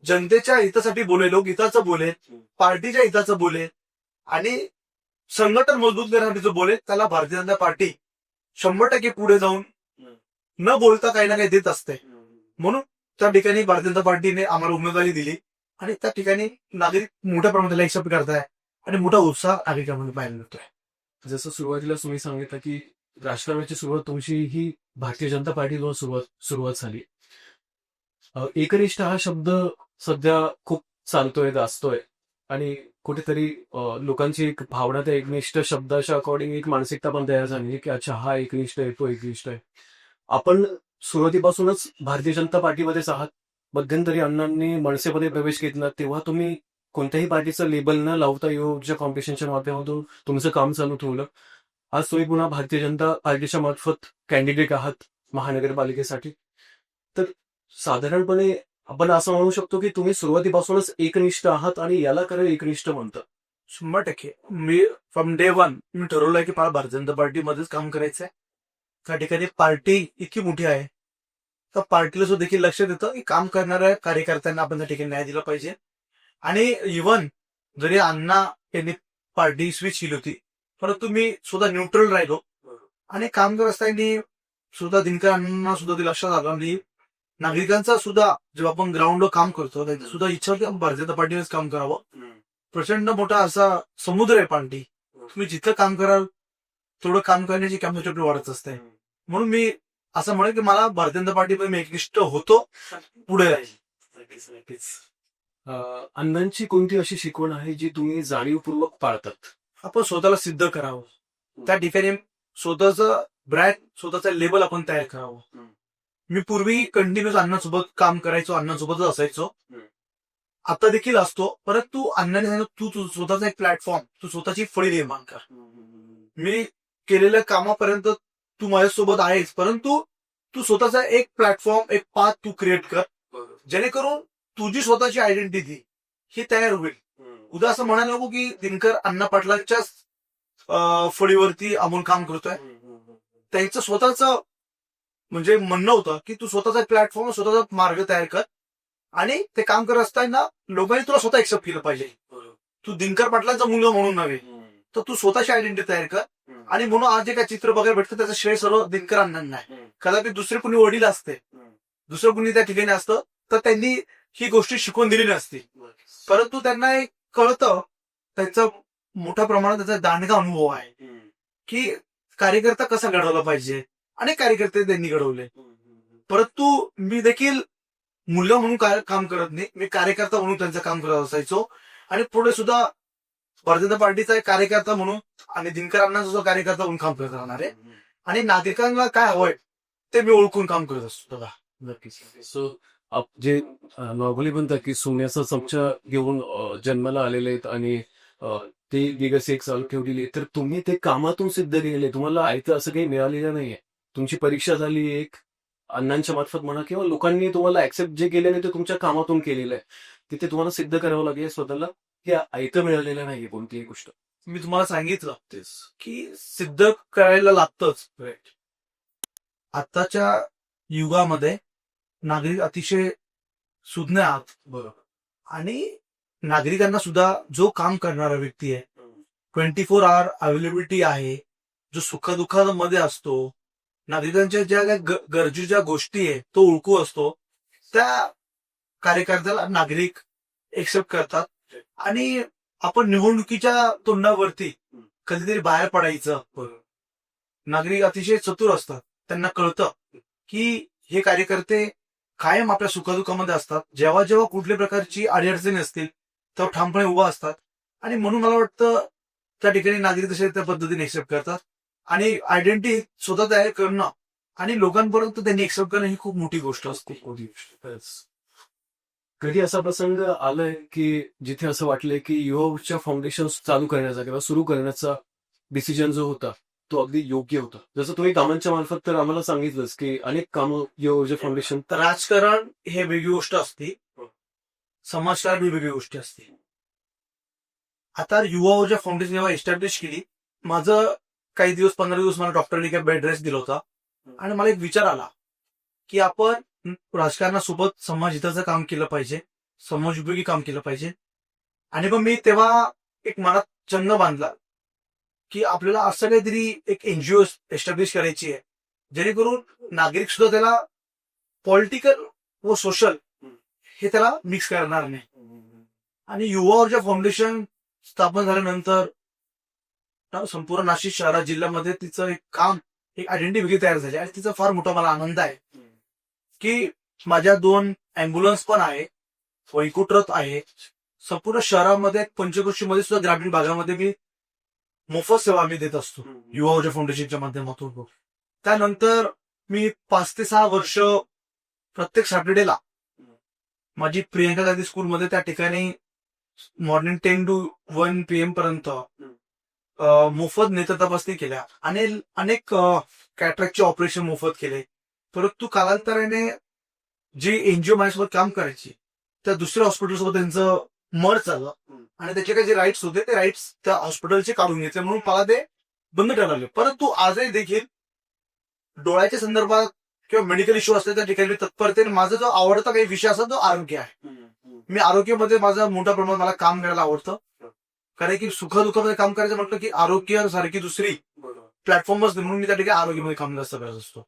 जनतेच्या हितासाठी बोलेल, लोकहिताचं बोलेल, पार्टीच्या हिताचं बोलेल आणि संघटन मजबूत करण्यासाठी जो बोलेल, त्याला भारतीय जनता पार्टी 100% पुढे जाऊन न बोलता काही ना काही देत असते. म्हणून त्या ठिकाणी भारतीय जनता पार्टीने आम्हाला उमेदवारी दिली आणि त्या ठिकाणी नागरिक मोठ्या प्रमाणात एक्सेप्ट करताय आणि मोठा उत्साह नागरिकांमध्ये पाहायला मिळतोय. जसं सुरुवातीला तुम्ही सांगितलं की राजकारणाची सुरुवात तुमची ही भारतीय जनता पार्टीवर सुरुवात झाली. एकनिष्ठ हा शब्द सध्या खूप चालतोय, गाजतोय आणि कुठेतरी लोकांची एक भावना त्या एकनिष्ठ शब्दाच्या अकॉर्डिंग एक मानसिकता पण तयार झाली की अच्छा हा एकनिष्ठ आहे, तो एकनिष्ठ आहे. आपण सुरुवातीपासूनच भारतीय जनता पार्टीमध्येच आहात. मध्यंतरी अण्णांनी मनसेमध्ये प्रवेश घेतला तेव्हा तुम्ही कोणत्याही पार्टीचं लेबल न लावता योगच्या कॉम्पिटिशनच्या माध्यमातून तुमचं काम चालू ठेवलं. आज तुम्ही पुन्हा भारतीय जनता पार्टीच्या मार्फत कॅन्डिडेट आहात महानगरपालिकेसाठी. तर साधारणपणे आपण असं म्हणू शकतो की तुम्ही सुरुवातीपासूनच एकनिष्ठ आहात आणि याला खरं एकनिष्ठ म्हणतात. 100%. मी फ्रॉम डे 1 मी ठरवलंय की मला भारतीय जनता पार्टीमध्येच काम करायचंय. त्या ठिकाणी पार्टी इतकी मोठी आहे तर पार्टीला सुद्धा देखील लक्ष देतं की काम करणाऱ्या कार्यकर्त्यांना आपण त्या ठिकाणी न्याय दिला पाहिजे. आणि इव्हन जरी अण्णा यांनी पार्टी स्विच केली होती, परंतु मी सुद्धा न्यूट्रल राहिलो आणि काम करत असताना सुद्धा दिनकर अण्णांना सुद्धा ते लक्षात आलं आणि नागरिकांचा सुद्धा जेव्हा आपण ग्राउंडवर काम करतो त्यांची सुद्धा इच्छा होती आपण भारतीय जनता पार्टीनेच काम करावं. प्रचंड मोठा असा समुद्र आहे पार्टी, तुम्ही जितकं काम कराल तेवढं काम करण्याची कॅपॅसिटी वाढत असते. म्हणून मी असं म्हणेन की मला भारतीय जनता पार्टीमध्ये मी एकनिष्ठ होतो, पुढे राहील. अण्णांची कोणती अशी शिकवण आहे जी तुम्ही जाणीवपूर्वक पाळतात? आपण स्वतःला सिद्ध करावं, त्या ठिकाणी स्वतःचं ब्रँड, स्वतःचं लेबल आपण तयार करावं. मी पूर्वी कंटिन्युअस अण्णांसोबत काम करायचो, अण्णांसोबतच असायचो, आता देखील असतो. परंतु अण्णांनी सांगितलं तू स्वतःचा एक प्लॅटफॉर्म, तू स्वतःची फळी निर्माण कर. मी केलेल्या कामापर्यंत तू माझ्यासोबत आहेस, परंतु तू स्वतःचा एक प्लॅटफॉर्म, एक पाथ तू क्रिएट कर, जेणेकरून तुझी स्वतःची आयडेंटिटी ही तयार होईल. उद्या असं म्हणायला नको की दिनकर अण्णा पाटलांच्याच फळीवरती आपण काम करतोय. त्यांचं स्वतःच म्हणजे म्हणणं होतं की तू स्वतःचा प्लॅटफॉर्म, स्वतःचा मार्ग तयार कर आणि ते काम करत असताना लोकांनी तुला स्वतः एक्सेप्ट केलं पाहिजे. तू दिनकर पाटलांचा मुलगा म्हणून नव्हे, तर तू स्वतःची आयडेंटिटी तयार कर. आणि म्हणून आज जे काय चित्र बघायला भेटतं त्याचं श्रेय सर्व दिनकर अण्णांना आहे. कदापि दुसरे कुणी वडील असते, दुसरं कुणी त्या ठिकाणी असतं तर त्यांनी ही गोष्टी शिकवून दिली नसती. परंतु त्यांना एक कळतं, त्यांचा मोठ्या प्रमाणात त्याचा दांडगा अनुभव आहे की कार्यकर्ता कसा घडवला पाहिजे आणि कार्यकर्ते त्यांनी घडवले. परंतु मी देखील मुलगा म्हणून काम करत नाही, मी कार्यकर्ता म्हणून त्यांचं काम करत असायचो आणि पुढे सुद्धा भारतीय जनता पार्टीचा एक कार्यकर्ता म्हणून आणि दिनकरांना सुद्धा कार्यकर्ता म्हणून काम करत राहणार आहे. आणि नागरिकांना काय हवंय ते मी ओळखून काम करत असतो. बघा, नक्कीच. सो जे नॉर्मली म्हणतात की सोन्याचा चमचा घेऊन जन्माला आलेले आहेत आणि ते लिगसी एक चालू ठेवलेली, तर तुम्ही ते कामातून सिद्ध केलेले, तुम्हाला आयतं असं काही मिळालेलं नाहीये. तुमची परीक्षा झाली एक, अण्णांच्या मार्फत म्हणा किंवा लोकांनी तुम्हाला ऍक्सेप्ट जे केलेलं आहे ते तुमच्या कामातून केलेलं आहे. तिथे तुम्हाला सिद्ध करावं लागेल स्वतःला की ऐकं मिळालेलं नाहीये कोणतीही गोष्ट. मी तुम्हाला सांगितलं तेच की सिद्ध करायला लागतंच. आताच्या युगामध्ये नागरिक अतिशय सुज्ञ आहात बरोबर. आणि नागरिकांना सुद्धा जो काम करणारा व्यक्ती आहे 24 आवर अवेलेबिलिटी आहे, जो सुखदुःखामध्ये असतो, नागरिकांच्या ज्या काही गरजेच्या गोष्टी आहे तो ओळखू असतो, त्या कार्यकर्त्याला नागरिक एक्सेप्ट करतात. आणि आपण निवडणुकीच्या तोंडावरती कधीतरी बाहेर पडायचं. नागरिक अतिशय चतुर असतात, त्यांना कळतं की हे कार्यकर्ते कायम आपल्या सुखदुःखामध्ये असतात. जेव्हा जेव्हा कुठल्या प्रकारची अडीअडचणी असतील तेव्हा ठामपणे उभा असतात. आणि म्हणून मला वाटतं त्या ठिकाणी नागरिक तसे त्या पद्धतीने एक्सेप्ट करतात. आणि आयडेंटिटी स्वतः तयार करणं आणि लोकांपर्यंत त्यांनी एक्सेप्ट करणं ही खूप मोठी गोष्ट असते. कधी असा प्रसंग आलाय की जिथे असं वाटलंय की युवा ऊर्जा फाउंडेशन चालू करण्याचा किंवा सुरू करण्याचा डिसिजन जो होता तो अगदी योग्य होता? जसं तुम्ही कामांच्या मार्फत तर आम्हाला सांगितलंच की अनेक कामं युवा ऊर्जा फाउंडेशन. तर राजकारण हे वेगळी गोष्ट असते, समाजकारण ही वेगळी गोष्ट असते. आता युवा ऊर्जा फाउंडेशन जेव्हा एस्टॅब्लिश केली, माझं काही दिवस 15 दिवस मला डॉक्टरने काय बेड रेस्ट दिला होता. आणि मला एक विचार आला की आपण राजकारणासोबत समाजहिताचं काम केलं पाहिजे, समाजोपयोगी काम केलं पाहिजे. आणि मग मी तेव्हा एक मनात चंग बांधला की आपल्याला असं काहीतरी एक एनजीओ एस्टॅब्लिश करायची आहे जेणेकरून नागरिक सुद्धा त्याला पॉलिटिकल व सोशल हे त्याला मिक्स करणार नाही. आणि युवा ऊर्जा फाउंडेशन स्थापन झाल्यानंतर संपूर्ण नाशिक शहरात जिल्ह्यामध्ये तिचं एक काम, एक आयडेंटिटी वेगळी तयार झाली. आणि तिचा फार मोठा मला आनंद आहे की माझ्या 2 अँब्युलन्स पण आहे, वैकुंठ रथ आहे. संपूर्ण शहरामध्ये, पंचक्रोशीमध्ये सुद्धा ग्रामीण भागामध्ये मी मोफत सेवा मी देत असतो युवा ऊर्जा फाउंडेशनच्या माध्यमातून. त्यानंतर मी 5 ते 6 वर्ष प्रत्येक सॅटर्डेला माझी प्रियंका गांधी स्कूलमध्ये त्या ठिकाणी मॉर्निंग 10 to 1 PM पर्यंत मोफत नेत्र तपासणी केल्या. आणि अनेक कॅटरॅक्टचे ऑपरेशन मोफत केले. परंतु कालांतराने जे एनजीओ माझ्यासोबत काम करायची त्या दुसऱ्या हॉस्पिटलसोबत त्यांचं मर्ज झालं आणि त्याचे काही जे राईट्स होते ते राईट्स त्या हॉस्पिटलचे काढून घेतले, म्हणून मला ते बंद करायला लागले. परंतु आजही देखील डोळ्याच्या संदर्भात किंवा मेडिकल इश्यू असले त्या ठिकाणी तत्परतेने माझा जो आवडता काही विषय असा तो आरोग्य आहे. मी आरोग्यामध्ये माझा मोठ्या प्रमाणात मला काम करायला आवडतं. कारण की सुखदुःखामध्ये काम करायचं म्हटलं की आरोग्य सारखी दुसरी प्लॅटफॉर्मच म्हणून मी त्या ठिकाणी आरोग्यामध्ये काम जास्त करत असतो.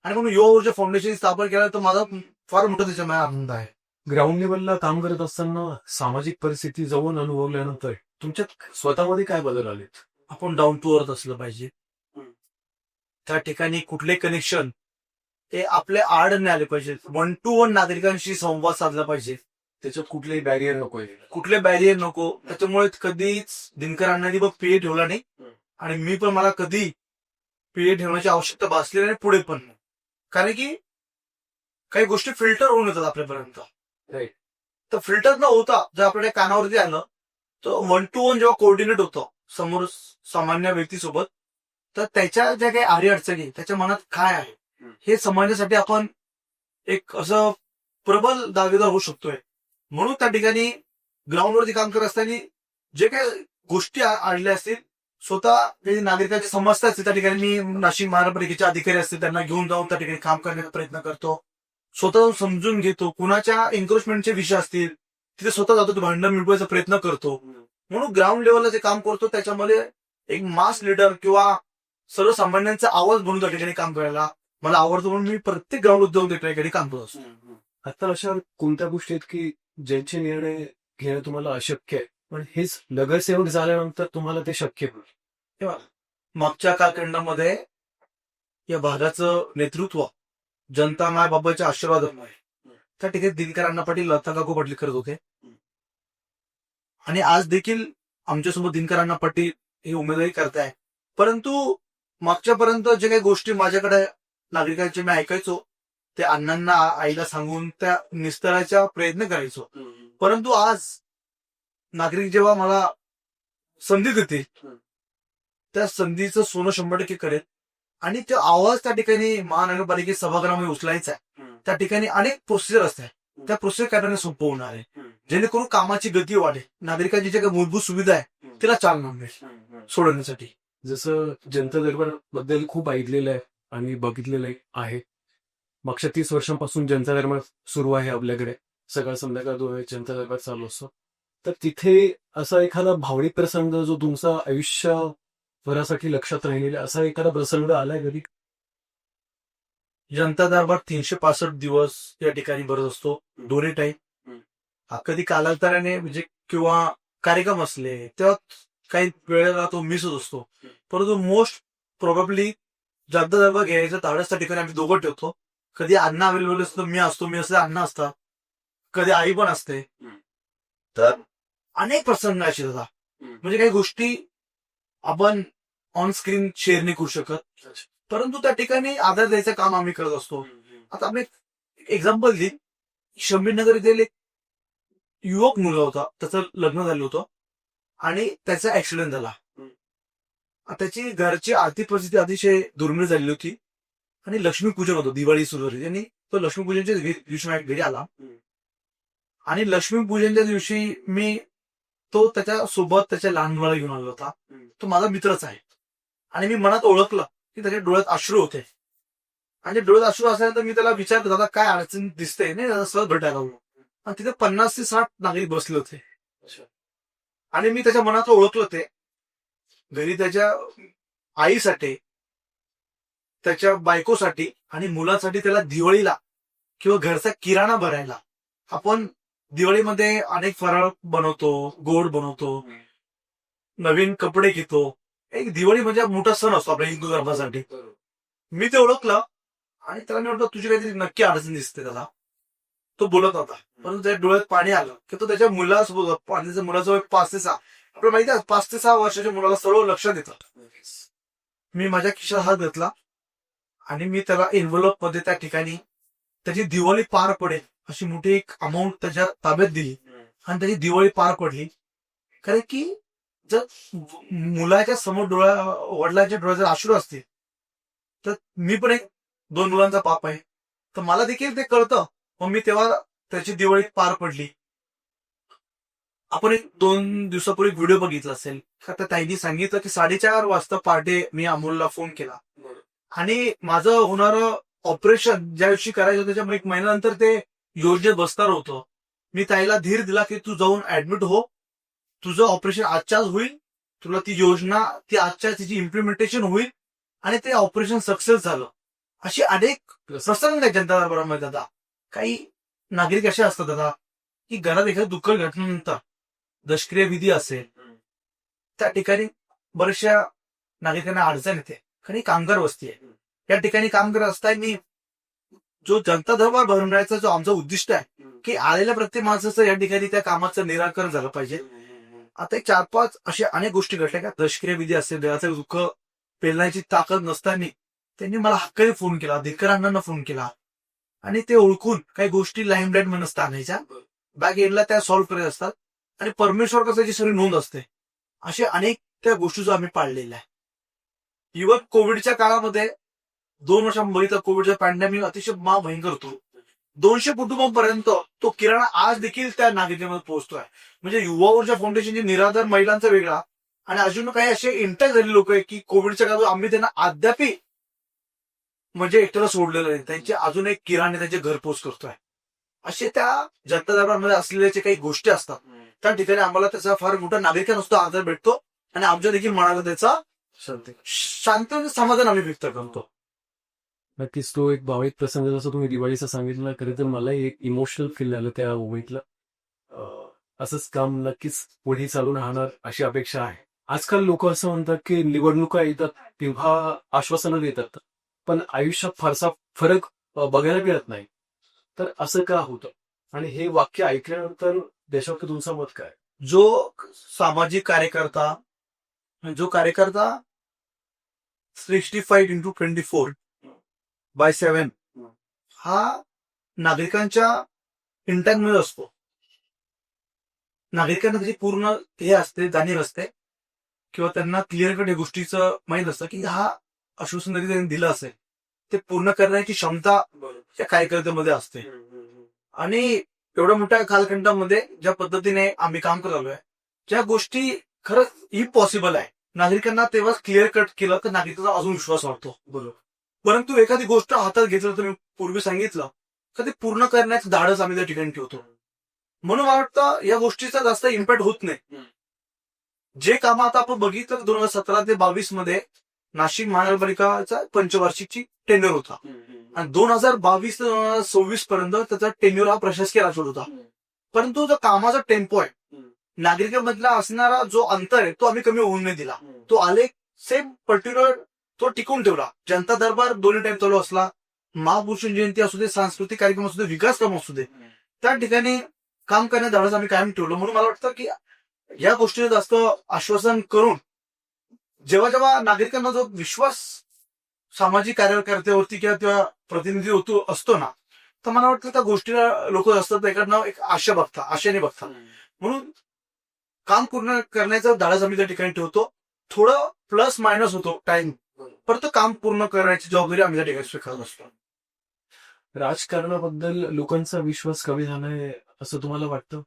आणि म्हणून युवा ऊर्जा फाउंडेशन स्थापन केलं तर माझा फार मोठा त्याच्यामध्ये आनंद आहे. ग्राउंड लेवलला काम करत असताना सामाजिक परिस्थिती जवळून अनुभवल्यानंतर तुमच्यात स्वतःमध्ये काय बदल आलेत? आपण डाऊन टू अर्थ असलं पाहिजे. त्या ठिकाणी कुठले कनेक्शन ते आपले आड नाही आले पाहिजे. 1 to 1 नागरिकांशी संवाद साधला पाहिजे. त्याच्यात कुठलेही बॅरियर नको. कुठले बॅरियर नको. त्याच्यामुळे कधीच दिनकर अण्णांनी बघ पीए ठेवला नाही आणि मी पण मला कधी पीए ठेवण्याची आवश्यकता भासली नाही, पुढे पण नाही. कारण की काही गोष्टी फिल्टर होऊन येतात आपल्यापर्यंत. तर फिल्टर न होता जर आपल्या कानावरती आलं तर 1 to 1 जेव्हा कोऑर्डिनेट होतं समोर सामान्य व्यक्तीसोबत, तर त्याच्या ज्या काही आडी अडचणी त्याच्या मनात काय आहे हे समजण्यासाठी आपण एक असं प्रबल दावेदार होऊ शकतोय. म्हणून त्या ठिकाणी ग्राउंडवरती काम करत असताना जे काही गोष्टी आणल्या असतील, स्वतः जे नागरिकांची समस्या असतील त्या ठिकाणी मी नाशिक महानगरपालिकेचे अधिकारी असतील त्यांना घेऊन जाऊन त्या ठिकाणी काम करण्याचा प्रयत्न करतो. स्वतः जाऊन समजून घेतो. कुणाच्या एन्क्रोचमेंटचे विषय असतील तिथे स्वतः जातो, तो भांडण मिटवायचा प्रयत्न करतो. म्हणून ग्राउंड लेवलला जे काम करतो त्याच्यामध्ये एक मास लीडर किंवा सर्वसामान्यांचा आवाज बनून त्या ठिकाणी काम करायला मला आवडतं. म्हणून मी प्रत्येक ग्राउंड उद्योग त्या ठिकाणी काम करत असतो. आता अशा कोणत्या गोष्टी आहेत की ज्यांचे निर्णय घेणं तुम्हाला अशक्य आहे पण हेच नगरसेवक झाल्यानंतर तुम्हाला ते शक्य होईल? मागच्या कालखंडामध्ये या भागाचं नेतृत्व जनता माय बाबाच्या आशीर्वादामुळे त्या ठिकाणी दिनकर अण्णा पाटील, लता काकू पाटील करत होते. आणि आज देखील आमच्यासोबत दिनकर अण्णा पाटील हे उमेदवारी करताय. परंतु मागच्यापर्यंत जे काही गोष्टी माझ्याकडे नागरिकांचे मी ऐकायचो ते अण्णांना, आईला सांगून त्या निस्तरायचा प्रयत्न करायचो. परंतु आज नागरिक जेव्हा मला संधी देतील त्या संधीचं सोनं 100% करेल. आणि तो आवाज त्या ठिकाणी महानगरपालिकेत सभागृहामध्ये उचलायचा आहे. त्या ठिकाणी अनेक प्रोसिजर असतात. त्या प्रोसेस करण्याने सोपं होणार आहे, जेणेकरून कामाची गती वाढेल, नागरिकांची ज्या काही मूलभूत सुविधा आहे तिला चालना मिळेल सोडवण्यासाठी. जसं जनता दरबार बद्दल खूप ऐकलेलं आहे आणि बघितलेलं आहे. मागच्या 30 वर्षांपासून जनता दरबार सुरू आहे आपल्याकडे. सकाळ संध्याकाळ 2 वेळेस जनता दरबार चालू असतो. तर तिथे असा एखादा भावनिक प्रसंग जो तुमचा आयुष्यभरासाठी लक्षात राहिलेला असा एखादा प्रसंग आलाय कधी? जनता दरबार 365 दिवस या ठिकाणी भरत असतो, दोन्ही टाइम. कधी कालांतराने म्हणजे किंवा कार्यक्रम असले तेव्हा काही वेळेला तो मिस होत असतो, परंतु मोस्ट प्रोबेबली जनता दरबार घ्यायचं त्यावेळेस त्या ठिकाणी आम्ही दोघं ठेवतो. कधी अण्णा अवेलेबल असतो, मी असतो, मी असते, अण्णा असतात, कधी आई पण असते. तर अनेक प्रसंग असे दादा, म्हणजे काही गोष्टी आपण ऑन स्क्रीन शेअर नाही करू शकत, परंतु त्या ठिकाणी आधार द्यायचं काम आम्ही करत असतो. आता आम्ही एक्झाम्पल देईन. शंभीरनगर येथील एक युवक मुलगा होता, त्याचं लग्न झालं होतं आणि त्याचा ऍक्सिडेंट झाला. त्याची घरची आर्थिक परिस्थिती अतिशय दुर्मिळ झालेली होती आणि लक्ष्मीपूजन होतं, दिवाळी सुरू होती आणि तो लक्ष्मीपूजनच्या दिवशी माझ्या घरी आला. आणि लक्ष्मीपूजनच्या दिवशी मी तो त्याच्या सोबत त्याच्या लहान मुलाला घेऊन आला होता. तो माझा मित्रच आहे आणि मी मनात ओळखलं की त्याच्या डोळ्यात अश्रू होते. आणि डोळ्यात अश्रू असल्यानंतर मी त्याला विचारतो, दादा काय अडचण दिसते? नाही दादा, सहज भेटायला लागलो. आणि तिथे 50 ते 60 नागरिक बसले होते आणि मी त्याच्या मनात ओळखलं ते घरी त्याच्या आईसाठी, त्याच्या बायकोसाठी आणि मुलांसाठी त्याला दिवाळीला किंवा घरचा किराणा भरायला आपण दिवाळीमध्ये अनेक फराळ बनवतो, गोड बनवतो, नवीन कपडे घेतो. एक दिवाळी म्हणजे मोठा सण असतो आपल्या हिंदू धर्मासाठी. मी ते ओळखलं आणि त्याला मी म्हटलं, तुझी काहीतरी नक्की अडचण दिसते त्याला. तो बोलत होता, परंतु त्याच्या डोळ्यात पाणी आलं की तो त्याच्या मुलासोबत, आणि त्याच्या मुलाजवळ 5 ते 6, आपल्याला माहिती आहे 5 ते 6 वर्षाच्या मुलाला सर्व लक्ष देतं. मी माझ्या खिशात हात घातला आणि मी त्याला एन्व्हलप मध्ये त्या ठिकाणी त्याची दिवाळी पार पडेल अशी मोठी एक अमाऊंट त्याच्या ताब्यात दिली आणि त्याची दिवाळी पार पडली. कारण की जर मुलाच्या समोर वडिलांच्या डोळ्यात जर अश्रू असतील, तर मी पण एक 2 मुलांचा बाप आहे, तर मला देखील ते कळतं. मग मी तेव्हा त्याची दिवाळी पार पडली. आपण एक 2 दिवसापूर्वी व्हिडिओ बघितला असेल, तर ताईंनी सांगितलं की 4:30 वाजता पहाटे मी अमोलला फोन केला आणि माझं होणारं ऑपरेशन ज्या दिवशी करायचं त्याच्यामुळे 1 महिन्यानंतर ते योजनेत बसणार होतं. मी ताईला धीर दिला की तू जाऊन ऍडमिट हो, तुझं ऑपरेशन आजच्याच होईल, तुला ती योजना ती आजच्या तिची इम्प्लिमेंटेशन होईल आणि ते ऑपरेशन सक्सेस झालं. असे अनेक प्रसंग आहेत जनता दरबारामध्ये दादा. काही नागरिक असे असतात दादा की घरात एखाद्या दुःखद घटनेनंतर दशक्रिया विधी असेल, त्या ठिकाणी बऱ्याचशा नागरिकांना अडचण येते, कारण ही कामगार वस्ती आहे. या ठिकाणी काम करत असताना जो जनता दरबार भरवण्याचा जो आमचा उद्दिष्ट आहे की आलेल्या प्रत्येक माणसाचं या ठिकाणी त्या कामाचं निराकरण झालं पाहिजे. आता एक 4-5 अशा अनेक गोष्टी घडल्या का दशक्रिया विधी असेल, देवाचं दुःख पेलण्याची ताकद नसताना त्यांनी मला हक्काने फोन केला, धिक्कारांना फोन केला आणि ते ओळखून काही गोष्टी लाईमलाईट म्हणत आणायच्या, बॅक एंडला त्या सॉल्व्ह करत असतात आणि परमेश्वर कसाची सगळी नोंद असते. असे अनेक त्या गोष्टी जो आम्ही पाळलेल्या आहे. इव्हन कोविडच्या काळामध्ये 2 वर्षांमध्ये बघितलं, कोविडचा पॅन्डेमिक अतिशय महाभयंकर होतो. 200 कुटुंबांपर्यंत तो किराणा आज देखील त्या नागरिकांमध्ये पोहोचतोय. म्हणजे युवा ऊर्जा फाउंडेशनचे निराधार महिलांचा वेगळा आणि अजून काही असे इंटॅक्ट झालेले लोक आहे की कोविडच्या काळात आम्ही त्यांना अद्याप म्हणजे एकट्याला सोडलेलं नाही, त्यांचे अजून एक किराणे त्यांचे घर पोच करतोय. असे त्या जनता दरबारमध्ये असलेल्या जे काही गोष्टी असतात त्या ठिकाणी आम्हाला त्याचा फार मोठा नागरिकांनुसता आधार भेटतो आणि आमच्या देखील मनाला त्याचा शांती समाधान आम्ही व्यक्त करतो. नक्कीच तो एक भावनिक प्रसंग जसं तुम्ही दिवाळीचा सांगितलं, खरं तर मलाही एक इमोशनल फील झालं त्या मुव्हीतलं. असंच काम नक्कीच पुढे चालून राहणार अशी अपेक्षा आहे. आजकाल लोक असं म्हणतात की निवडणुका येतात तेव्हा आश्वासनं देतात, पण आयुष्यात फारसा फरक बघायला मिळत नाही. तर असं का होतं आणि हे वाक्य ऐकल्यानंतर देशावर तुमचं मत काय? जो सामाजिक कार्यकर्ता 65x24/7 हा नागरिकांच्या इंटॅक्टमध्ये असतो. नागरिकांना त्याची पूर्ण हे असते, जाणीव असते किंवा त्यांना क्लिअर कट या गोष्टीचं माहीत असतं की हा आश्वासन जरी त्यांनी दिलं असेल ते पूर्ण करण्याची क्षमता त्या कार्यकर्त्यामध्ये असते. आणि एवढ्या मोठ्या कालखंडामध्ये ज्या पद्धतीने आम्ही काम करत आलोय ज्या गोष्टी खरंच ही पॉसिबल आहे. नागरिकांना तेव्हाच क्लिअर कट केलं तर नागरिकांचा अजून विश्वास वाढतो. बरोबर. परंतु एखादी गोष्ट हातात घेतलं तर मी पूर्वी सांगितलं तर ते पूर्ण करण्याचं धाडस आम्ही त्या ठिकाणी ठेवतो. म्हणून मला वाटतं या गोष्टीचा जास्त इम्पॅक्ट होत नाही. जे कामं आता आपण बघितलं 2017 ते 22 मध्ये नाशिक महानगरपालिकाचा पंचवार्षिकची टेन्युअर होता आणि 2022 ते 2026 पर्यंत त्याचा टेन्युअर हा प्रशासकीय राजवट होता. परंतु जो कामाचा टेम्पो आहे नागरिकांमधला असणारा जो अंतर आहे तो आम्ही कमी होऊन नाही दिला. तो आलेख सेम पर्टिक्युलर तो टिकून ठेवला. जनता दरबार दोन्ही टाइम चालू असला, महापुरुष जयंती असू दे, सांस्कृतिक कार्यक्रम असू दे, विकास काम असू दे, त्या ठिकाणी काम करण्यात धाडस आम्ही कायम ठेवलं. म्हणून मला वाटतं की या गोष्टीला जास्त आश्वासन करून जेव्हा जेव्हा नागरिकांना जो विश्वास सामाजिक कार्यकर्त्यावरती किंवा त्या प्रतिनिधी होतो असतो ना तर मला वाटतं त्या गोष्टीला लोक असतात एखादं एक आशा बघता आशेने बघता. म्हणून काम पूर्ण करण्याचं धाडस आम्ही त्या ठिकाणी ठेवतो. थोडं प्लस मायनस होतो टाइम, परंतु काम पूर्ण करण्याची जबाबदारी आम्ही त्या ठिकाणी स्वीकारत असतो. राजकारणाबद्दल लोकांचा विश्वास कमी झालाय असं तुम्हाला वाटतं?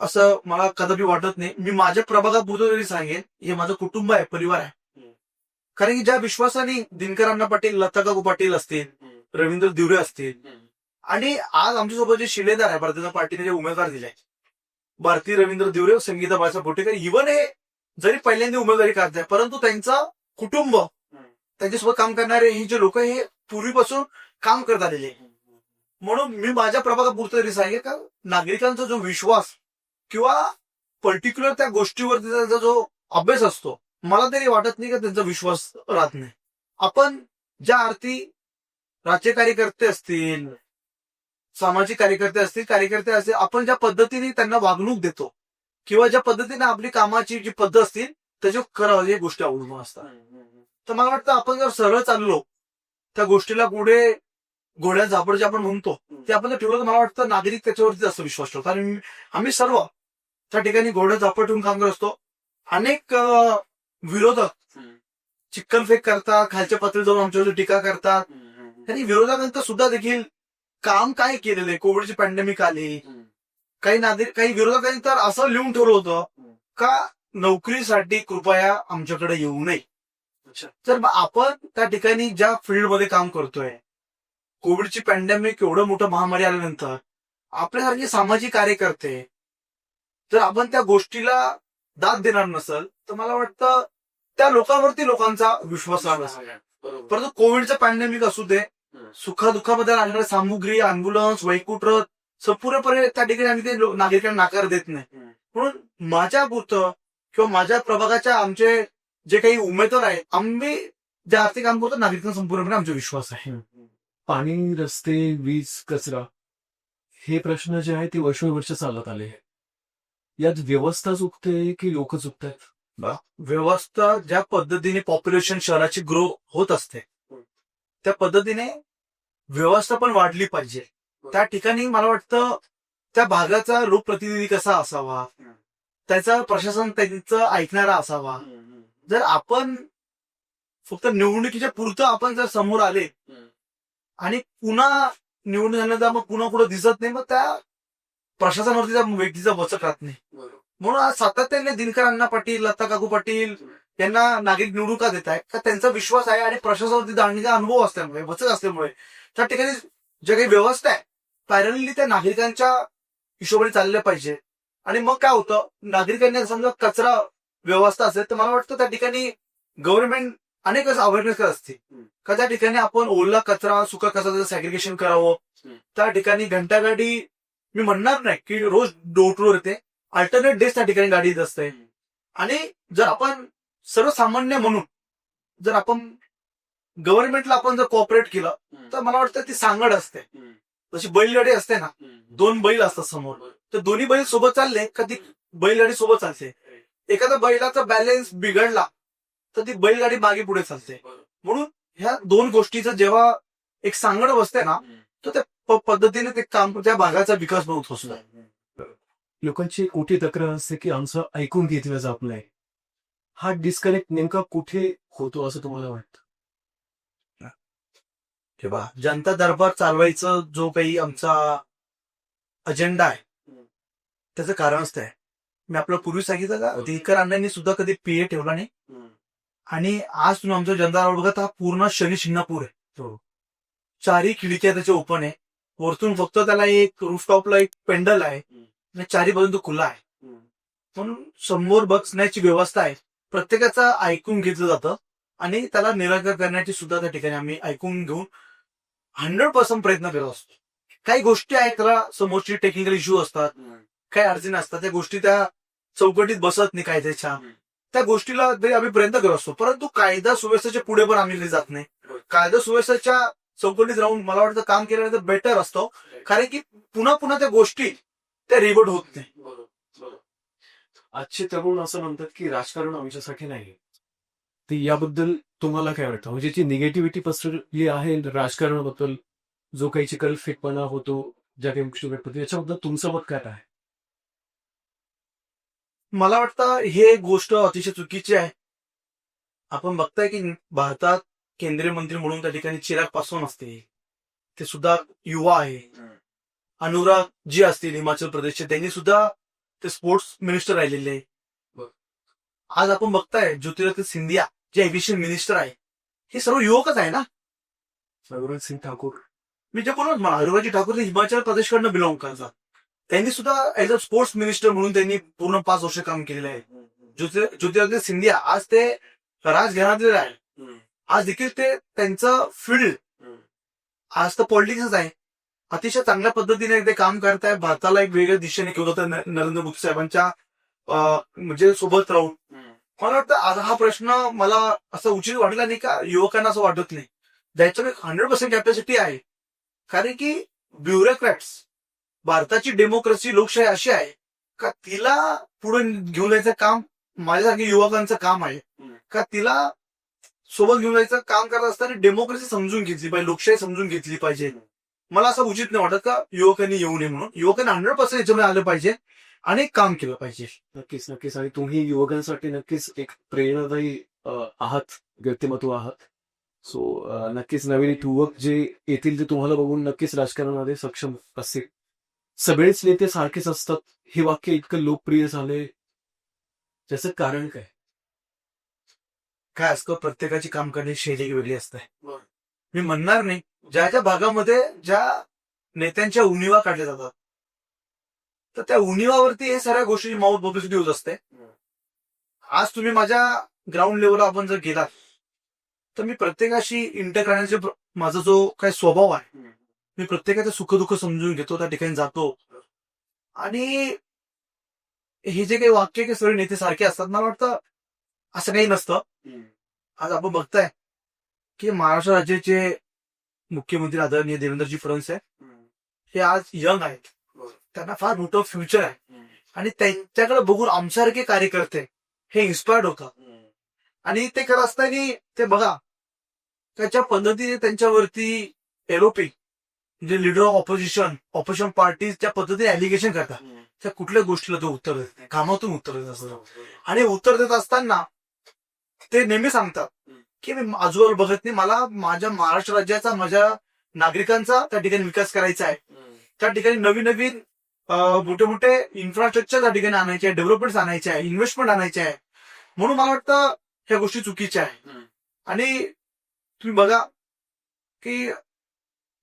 असं मला कदापि वाटत नाही. मी माझ्या प्रभागापुरतं तरी सांगेन, हे माझं कुटुंब आहे, परिवार आहे. कारण की ज्या विश्वासाने दिनकर अण्णा पाटील, लता काकू पाटील असतील, रवींद्र दिवरे असतील आणि आज आमच्यासोबत जे शिलेदार आहे भारतीय जनता पार्टीने जे उमेदवार दिले भारती रवींद्र दिवरे, संगीता बाळासाहेब बोटेकर, इव्हन हे जरी पहिल्यांदा उमेदवारी करताय परंतु त्यांचं कुटुंब त्यांच्यासोबत काम करणारे हे जे लोक हे पूर्वीपासून काम करत आलेले. म्हणून मी माझ्या प्रभागापुरतं तरी सांगेन का नागरिकांचा जो विश्वास किंवा पर्टिक्युलर त्या गोष्टीवरती त्यांचा जो अभ्यास असतो मला तरी वाटत नाही का त्यांचा विश्वास राहत नाही. आपण ज्या अर्थी राज्य कार्यकर्ते असतील, सामाजिक कार्यकर्ते असतील, आपण ज्या पद्धतीने त्यांना वागणूक देतो किंवा ज्या पद्धतीने आपली कामाची जी पद्धत असतील त्याच्या करावं या गोष्टी अवलंबून असतात. तर मला वाटतं आपण जर सरळ चाललो त्या गोष्टीला पुढे घोड्या झापड जे आपण म्हणतो ते आपण जर ठेवलं तर मला वाटतं नागरिक त्याच्यावरती जास्त विश्वास ठेवतात. आणि आम्ही सर्व त्या ठिकाणी घोड्या झापड ठेवून काम करत असतो. अनेक विरोधक चिक्कलफेक करतात, खालच्या पातळीवर जाऊन आमच्यावर टीका करतात. आणि विरोधकांचं सुद्धा देखील काम काय केलेलं आहे. कोविडची पॅन्डेमिक आली, काही विरोधकांनी तर असं लिहून ठेवलं होतं का नोकरीसाठी कृपया आमच्याकडे येऊ नये. तर आपण त्या ठिकाणी ज्या फील्डमध्ये काम करतोय, कोविडची पॅन्डेमिक एवढं मोठं महामारी आल्यानंतर आपल्यासारखे सामाजिक कार्यकर्ते जर आपण त्या गोष्टीला दाद देणार नसेल तर मला वाटतं त्या लोकांवरती लोकांचा विश्वास राहणार नसेल. परंतु कोविडचं पॅन्डेमिक असू दे, सुखादुःखामध्ये लागणारी सामुग्री, अँब्युलन्स, वैकुंठ रथ संपूर्णपणे त्या ठिकाणी आम्ही ते नागरिकांना नाकार देत नाही. म्हणून माझ्या पुरतं किंवा माझ्या प्रभागाच्या आमचे जे काही उमेदवार आहे आम्ही ज्या आर्थिक काम करतो नागरिकांना संपूर्णपणे आमचा विश्वास आहे. पाणी, रस्ते, वीज, कचरा हे प्रश्न जे आहे ते वर्षोवर्ष चालत आले. यात व्यवस्था चुकते की लोक चुकतायत? व्यवस्था ज्या पद्धतीने पॉप्युलेशन शहराची ग्रो होत असते त्या पद्धतीने व्यवस्था पण वाढली पाहिजे. त्या ठिकाणी मला वाटतं त्या भागाचा लोकप्रतिनिधी कसा असावा, त्याचा प्रशासन त्यांचं ऐकणारा असावा. जर आपण फक्त निवडणुकीच्या पुरतं आपण जर समोर आले आणि पुन्हा निवडणूक झाल्यानंतर मग पुन्हा कुठं दिसत नाही, मग त्या प्रशासनावरती त्या व्यक्तीचा वचक राहत नाही. म्हणून आज सातत्याने दिनकर अण्णा पाटील, लता काकू पाटील यांना नागरिक निवडून का देत आहे का त्यांचा विश्वास आहे आणि प्रशासनावरती जाणण्याचा अनुभव असल्यामुळे, वचक असल्यामुळे त्या ठिकाणी ज्या काही व्यवस्था आहे पॅरलली त्या नागरिकांच्या हिशोबाने चालल्या पाहिजे. आणि मग काय होतं, नागरिकांनी समजा कचरा व्यवस्था असेल तर मला वाटतं त्या ठिकाणी गव्हर्नमेंट अनेक अवेअरनेस करत असते का त्या ठिकाणी आपण ओला कचरा, सुका कचरा सॅग्रिगेशन करावं. त्या ठिकाणी घंटागाडी मी म्हणणार नाही की रोज डोर टू डोर येते, अल्टरनेट डेज त्या ठिकाणी गाडी येत असते. आणि जर आपण सर्वसामान्य म्हणून जर आपण गव्हर्नमेंटला आपण जर कॉपरेट केलं तर मला वाटतं ती सांगड असते. जशी बैलगाडी असते ना, दोन बैल असतात समोर, तर दोन्ही बैल सोबत चालले का ती बैलगाडी सोबत चालते. एखादा बैलाचा बॅलन्स बिघडला तर ती बैलगाडी मागे पुढे चालते. म्हणून ह्या दोन गोष्टीचं जेव्हा एक सांगड बसते ना तर त्या पद्धतीने ते काम त्या भागाचा विकास पण होत असतो. लोकांची मोठी तक्रार असते की आमचं ऐकून घेतलं जात नाही. हा डिस्कनेक्ट नेमका कुठे होतो असं तुम्हाला वाटतं? हे पहा, जनता दरबार चालवायचं जो काही आमचा अजेंडा आहे त्याचं कारणच ते आहे. मी आपलं पूर्वी सांगितलं का दिनकर अण्णांनी सुद्धा कधी पीए ठेवला नाही. आणि आज तुम्ही आमचा जनता दरबार बघा, हा पूर्ण शनी शिंगणापूर आहे. हो. चारही खिडक्या त्याचे ओपन आहे. वरतून फक्त त्याला एक रूफटॉपला एक पेंडल आहे आणि चारी बाजून तो खुला आहे. म्हणून समोर बसण्याची व्यवस्था आहे. प्रत्येकाचं ऐकून घेतलं जातं आणि त्याला निराकरण करण्याची सुद्धा त्या ठिकाणी आम्ही ऐकून घेऊन 100% प्रयत्न करत असतो. काही गोष्टी आहेत त्याला समोरची टेक्निकल इश्यू असतात, काही अडचणी असतात, त्या गोष्टी त्या चौकटीत बसत नाही काय त्याच्या, त्या गोष्टीला तरी आम्ही प्रयत्न करत असतो. परंतु कायदा सुव्यवस्थेच्या पुढे पण आम्ही कधी जात नाही. कायदा सुव्यवस्थेच्या चौकटीत राहून मला वाटतं काम केल्यानंतर बेटर असतो, कारण की पुन्हा पुन्हा त्या गोष्टी त्या रिवर्ट होत नाही. आजचे तरुण असं म्हणतात की राजकारण आमच्यासाठी नाही. तर याबद्दल तुम्हाला काय वाटतं? म्हणजे जी निगेटिव्हिटी पसरली आहे राजकारणाबद्दल, जो काही चिकलफेकपणा होतो, ज्या काही गोष्टी घडतात, याच्याबद्दल तुमचं मत काय आहे? मला वाटतं हे गोष्ट अतिशय चुकीची आहे. आपण बघताय की भारतात केंद्रीय मंत्री म्हणून त्या ठिकाणी चिराग पासवान असते, ते सुद्धा युवा आहे. अनुराग जी असतील हिमाचल प्रदेशचे, त्यांनी सुद्धा ते स्पोर्ट्स मिनिस्टर राहिलेले आहे. आज आपण बघताय ज्योतिरादित्य सिंधिया जे एव्हिएशन मिनिस्टर आहे, हे सर्व युवकच आहे ना. रघुराज सिंग ठाकूर, मी जे बोलत मला हरिभाजी ठाकूर हे हिमाचल प्रदेशकडनं बिलॉंग करतात. त्यांनी सुद्धा ऍज अ स्पोर्ट्स मिनिस्टर म्हणून त्यांनी पूर्ण 5 वर्ष काम केलेलं आहे. ज्योतिरादित्य सिंधिया आज ते राजघराण्यातले आहे. आज देखील ते त्यांचं फील्ड आज तर पॉलिटिक्सच आहे. अतिशय चांगल्या पद्धतीने ते काम करताय. भारताला एक वेगळ्या दिशेने घेऊन जातं नरेंद्र मोदी साहेबांच्या म्हणजे सोबत राहून. मला वाटतं आज हा प्रश्न मला असं उचित वाटला नाही का युवकांना असं वाटत नाही. त्याच्याकडे 100% कॅपॅसिटी आहे. कारण की ब्युरोक्रॅट्स, भारताची डेमोक्रेसी लोकशाही अशी आहे का तिला पुढे घेऊन जायचं काम माझ्यासारख्या युवकांचं काम आहे. का तिला सोबत घेऊन जायचं काम करत असताना डेमोक्रेसी समजून घेतली पाहिजे, लोकशाही समजून घेतली पाहिजे. मला असं उचित नाही वाटत का युवकांनी येऊ नये म्हणून. युवकांनी 100% याच्यामध्ये आलं पाहिजे आणि काम केलं पाहिजे. नक्कीच नक्कीच. आणि तुम्ही युवकांसाठी नक्कीच एक प्रेरणादायी आहात, व्यक्तिमत्व आहात. सो नक्कीच नवीन युवक जे येतील ते तुम्हाला बघून नक्कीच राजकारणामध्ये सक्षम असतील. सगळेच नेते सारखेच असतात हे वाक्य इतकं लोकप्रिय झाले, त्याचं कारण काय? काय असतं, प्रत्येकाची काम करण्याची शैली वेगळी असते. मी म्हणणार नाही, ज्या ज्या भागामध्ये ज्या नेत्यांच्या उणिवा काढल्या जातात तर त्या उणिवावरती हे सगळ्या गोष्टी माउथ पब्लिसिटी होत असते. आज तुम्ही माझ्या ग्राउंड लेवलला आपण जर गेलात तर मी प्रत्येकाशी इंटर करण्याचे माझा जो काय स्वभाव आहे, मी प्रत्येकाचं सुखदुःख समजून घेतो, त्या ठिकाणी जातो. आणि हे जे काही वाक्य की सगळे नेते सारखे असतात, मला वाटतं असं काही नसतं. आज आपण बघताय की महाराष्ट्र राज्याचे मुख्यमंत्री आदरणीय देवेंद्रजी फडणवीस आहे, हे आज यंग आहेत. त्यांना फार मोठं फ्युचर आहे आणि त्यांच्याकडे बघून आमच्यासारखे कार्यकर्ते हे इन्स्पायर्ड होतात. आणि ते करत असताना ते बघा त्याच्या पद्धतीने त्यांच्यावरती एरोपी म्हणजे लिडर ऑफ ऑपोजिशन पार्टी ज्या पद्धतीने ऍलिगेशन करतात, त्या कुठल्या गोष्टीला तो उत्तर देत नाही, कामातून उत्तर देत असतात. आणि उत्तर देत असताना ते नेहमी सांगतात की मी आजूबाजूला बघत नाही, मला माझ्या महाराष्ट्र राज्याचा, माझ्या नागरिकांचा त्या ठिकाणी विकास करायचा आहे. त्या ठिकाणी नवीन नवीन मोठे मोठे इन्फ्रास्ट्रक्चर त्या ठिकाणी आणायचे आहे, डेव्हलपमेंट आणायचे आहे, इन्व्हेस्टमेंट आणायचे आहे. म्हणून मला वाटतं ह्या गोष्टी चुकीच्या आहे. आणि तुम्ही बघा की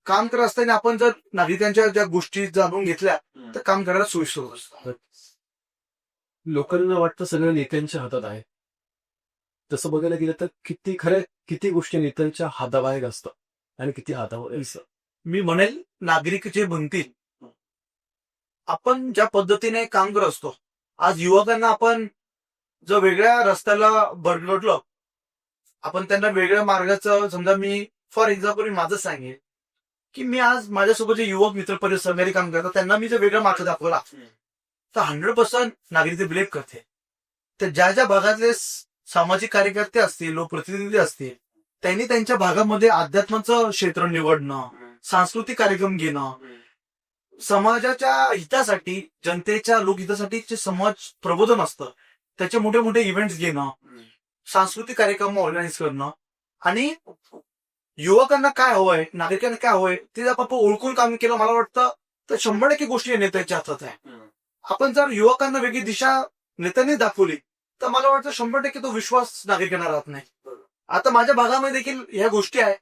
काम करत असताना आपण जर नागरिकांच्या ज्या गोष्टी जाणून घेतल्या तर काम करायला सोयीस्कर होत असतं. लोकांना वाटतं सगळं नेत्यांच्या हातात आहे. तसं बघायला गेलं तर किती गोष्टी नेत्यांच्या हाताबाहेर असतात आणि किती हातावर असतात. मी म्हणेल नागरिक जे म्हणतील, आपण ज्या पद्धतीने काम करत असतो, आज युवकांना आपण जर वेगळ्या रस्त्याला बरगडलं, आपण त्यांना वेगळ्या मार्गाचं, समजा मी फॉर एक्झाम्पल माझं सांगेन की मी आज माझ्यासोबत जे युवक मित्र परिषद सहकारी काम करतात त्यांना मी जर वेगळा मार्ग दाखवला तर 100% नागरिक ते बिलीव्ह करते. तर ज्या ज्या भागातले सामाजिक कार्यकर्ते असतील, लोकप्रतिनिधी असतील, त्यांनी त्यांच्या भागामध्ये अध्यात्माचं क्षेत्र निवडणं, सांस्कृतिक कार्यक्रम घेणं, समाजाच्या हितासाठी, जनतेच्या लोकहितासाठी जे समाज प्रबोधन असतं त्याचे मोठे मोठे इव्हेंट्स घेणं, सांस्कृतिक कार्यक्रम ऑर्गनाईज करणं आणि युवकांना काय हवंय, नागरिकांना काय हवंय ते जर आपण ओळखून काम केलं, मला वाटतं तर 100% गोष्टी नेत्याच्या हातात आहे. आपण जर युवकांना वेगळी दिशा नेत्यांनी दाखवली तर मला वाटतं 100% तो विश्वास नागरिकांना राहत नाही. आता माझ्या भागामध्ये देखील ह्या गोष्टी आहे.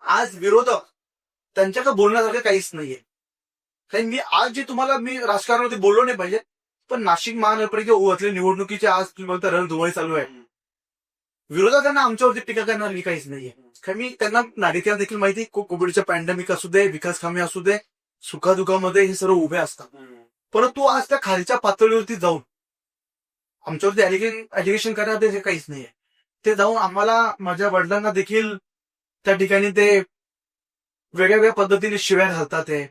आज विरोधक त्यांच्याकडे बोलण्यासारखं काहीच नाहीये. कारण मी आज जे तुम्हाला मी राजकारणामध्ये बोललो नाही पाहिजे, पण नाशिक महानगरपालिका निवडणुकीच्या आज तुम्ही बघता रणधुमाळी चालू आहे. विरोधकांना आमच्यावरती टीका करणारी काहीच नाहीये. कारण मी त्यांना नागरिकांना देखील माहिती कोविडचं पॅन्डेमिक असू दे, विकास कामे असू दे, सुखादुखामध्ये हे सर्व उभे असतात. परंतु आज त्या खालच्या पातळीवरती जाऊन आमच्यावरती ऍलिगेशन करण्यात काहीच नाहीये. ते जाऊन आम्हाला, माझ्या वडिलांना देखील त्या ठिकाणी ते वेगवेगळ्या पद्धतीने शिव्या घालतात. ते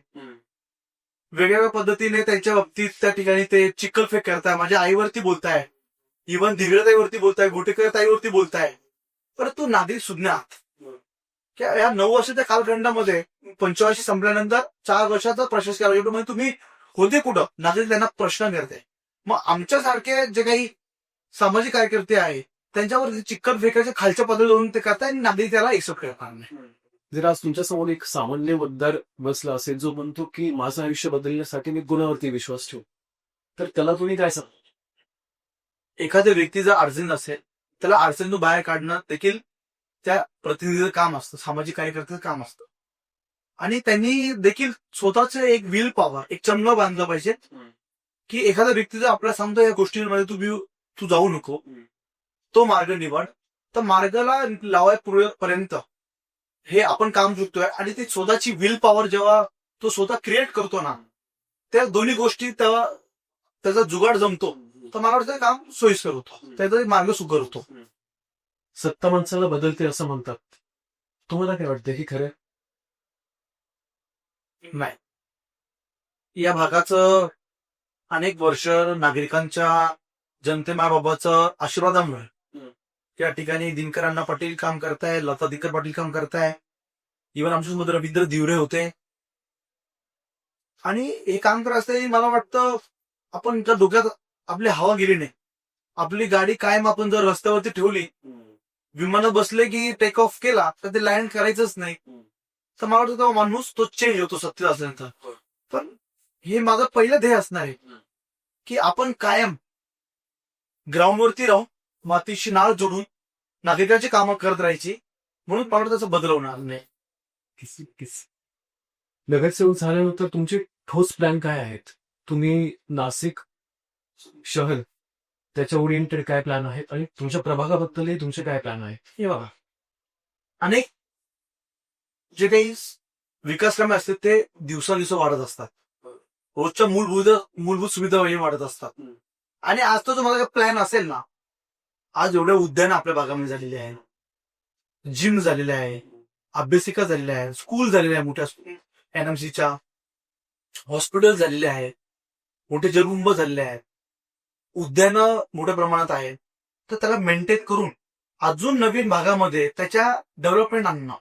वेगवेगळ्या पद्धतीने त्यांच्या बाबतीत त्या ठिकाणी ते चिखलफेक करताय. माझ्या आईवरती बोलताय, इव्हन दिग्रताईवरती बोलताय, गोटेकर ताईवरती बोलताय. परंतु नागरिक सुज्ञ आहात. या 9 वर्षाच्या कालखंडामध्ये 85 संपल्यानंतर 4 वर्षाचा प्रशासकीय म्हणजे तुम्ही होते कुठं, नागरिक त्यांना प्रश्न करते. मग आमच्यासारखे जे काही सामाजिक कार्यकर्ते आहेत त्यांच्यावर चिक्कल फेकायचे खालच्या पातळीवरून ते करताय आणि नागरिक त्याला एक्सेप्ट करणार नाही. जर आज तुमच्यासमोर एक सामान्य मतदार बसला असेल जो म्हणतो की माझं आयुष्य बदलण्यासाठी मी गुणावरती विश्वास ठेवू, तर त्याला तुम्ही काय सांगा? एखाद्या व्यक्ती जर अडचण असेल त्याला अडचणीतून बाहेर काढणं देखील त्या प्रतिनिधीचं काम असतं, सामाजिक कार्यकर्त्याचं काम असतं. आणि त्यांनी देखील स्वतःच एक विल पॉवर, एक चंग बांधलं पाहिजे की एखादा व्यक्ती जर आपल्याला सांगतो या गोष्टींमध्ये तू जाऊ नको, तो मार्ग निवड, तर मार्गाला लावायपर्यंत हे आपण काम चुकतोय. आणि ती स्वतःची विल पॉवर जेव्हा तो स्वतः क्रिएट करतो ना, त्या दोन्ही गोष्टी तेव्हा त्याचा जुगाड जमतो, तर मला वाटतं काम सोयीस्कर होतो, त्याचा मार्ग सुकर होतो. सत्ता माणसाला बदलते असं म्हणतात, तुम्हाला काय वाटतं की खरं? नाही, या भागाचं अनेक वर्ष नागरिकांच्या जनतेमाबाबाचं आशीर्वादामुळे त्या ठिकाणी दिनकरांना पाटील काम करताय, लता दिनकर पाटील काम करताय, इव्हन आमच्यासोबत रवींद्र दिवरे होते. आणि हे काम करत असताना मला वाटतं आपण जर डोक्यात आपली हवा गेली नाही, आपली गाडी कायम आपण जर रस्त्यावरती ठेवली, विमानात बसले की टेक ऑफ केला तर ते लँड करायचंच नाही, तर मला वाटतं तो माणूस तो चेंज होतो सत्तेत असल्यानंतर. पण हे माझं पहिलं ध्येय असणार आहे की आपण कायम ग्राउंडवरती राहून मातीशी नाळ जोडून नागरिकांची कामं करत राहायची, म्हणून मला त्याचा बदल होणार नाही. नगरसेवक झाल्यानंतर तुमचे ठोस प्लॅन काय आहेत? तुम्ही नाशिक शहर त्याच्या ओरिएंटेड काय प्लॅन आहेत आणि तुमच्या प्रभागाबद्दलही तुमचे काय प्लॅन आहेत? हे बघा, अनेक जे काही विकास कामे असतात ते दिवसादिवस वाढत असतात, रोजच्या मूलभूत सुविधा वाढत असतात. आणि आज तो जो माझा प्लॅन असेल ना, आज एवढे उद्यान आपल्या भागामध्ये झालेले आहे, जिम झालेले आहे, अभ्यासिका झालेल्या आहे, स्कूल झालेल्या आहे, मोठ्या एनएमसीच्या हॉस्पिटल झालेले आहेत, मोठे जलकुंभ झालेले आहेत, उद्यानं मोठ्या प्रमाणात आहेत. तर त्याला मेंटेन करून अजून नवीन भागामध्ये त्याच्या डेव्हलपमेंट आणणं,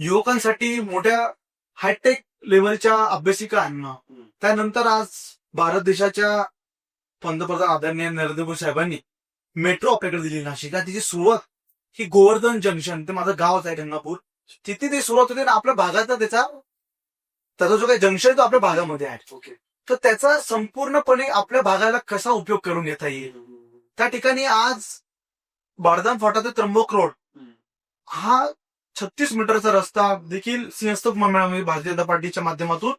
युवकांसाठी मोठ्या हायटेक लेवलच्या अभ्यासिका आणणं. त्यानंतर आज भारत देशाच्या पंतप्रधान आदरणीय नरेंद्र मोदी साहेबांनी मेट्रो आपल्याकडे दिली नाशिक. तिची सुरुवात ही गोवर्धन जंक्शन, ते माझं गावच आहे गंगापूर, तिथे ती सुरुवात होते. आपल्या भागाचा त्याचा जो काही जंक्शन तो आपल्या भागामध्ये आहे, तर त्याचा संपूर्णपणे आपल्या भागाला कसा उपयोग करून घेता येईल. त्या ठिकाणी आज बारदान फाटा ते त्र्यंबक रोड हा 36 मीटरचा रस्ता देखील सिंहस्थ मंडळामध्ये भारतीय जनता पार्टीच्या माध्यमातून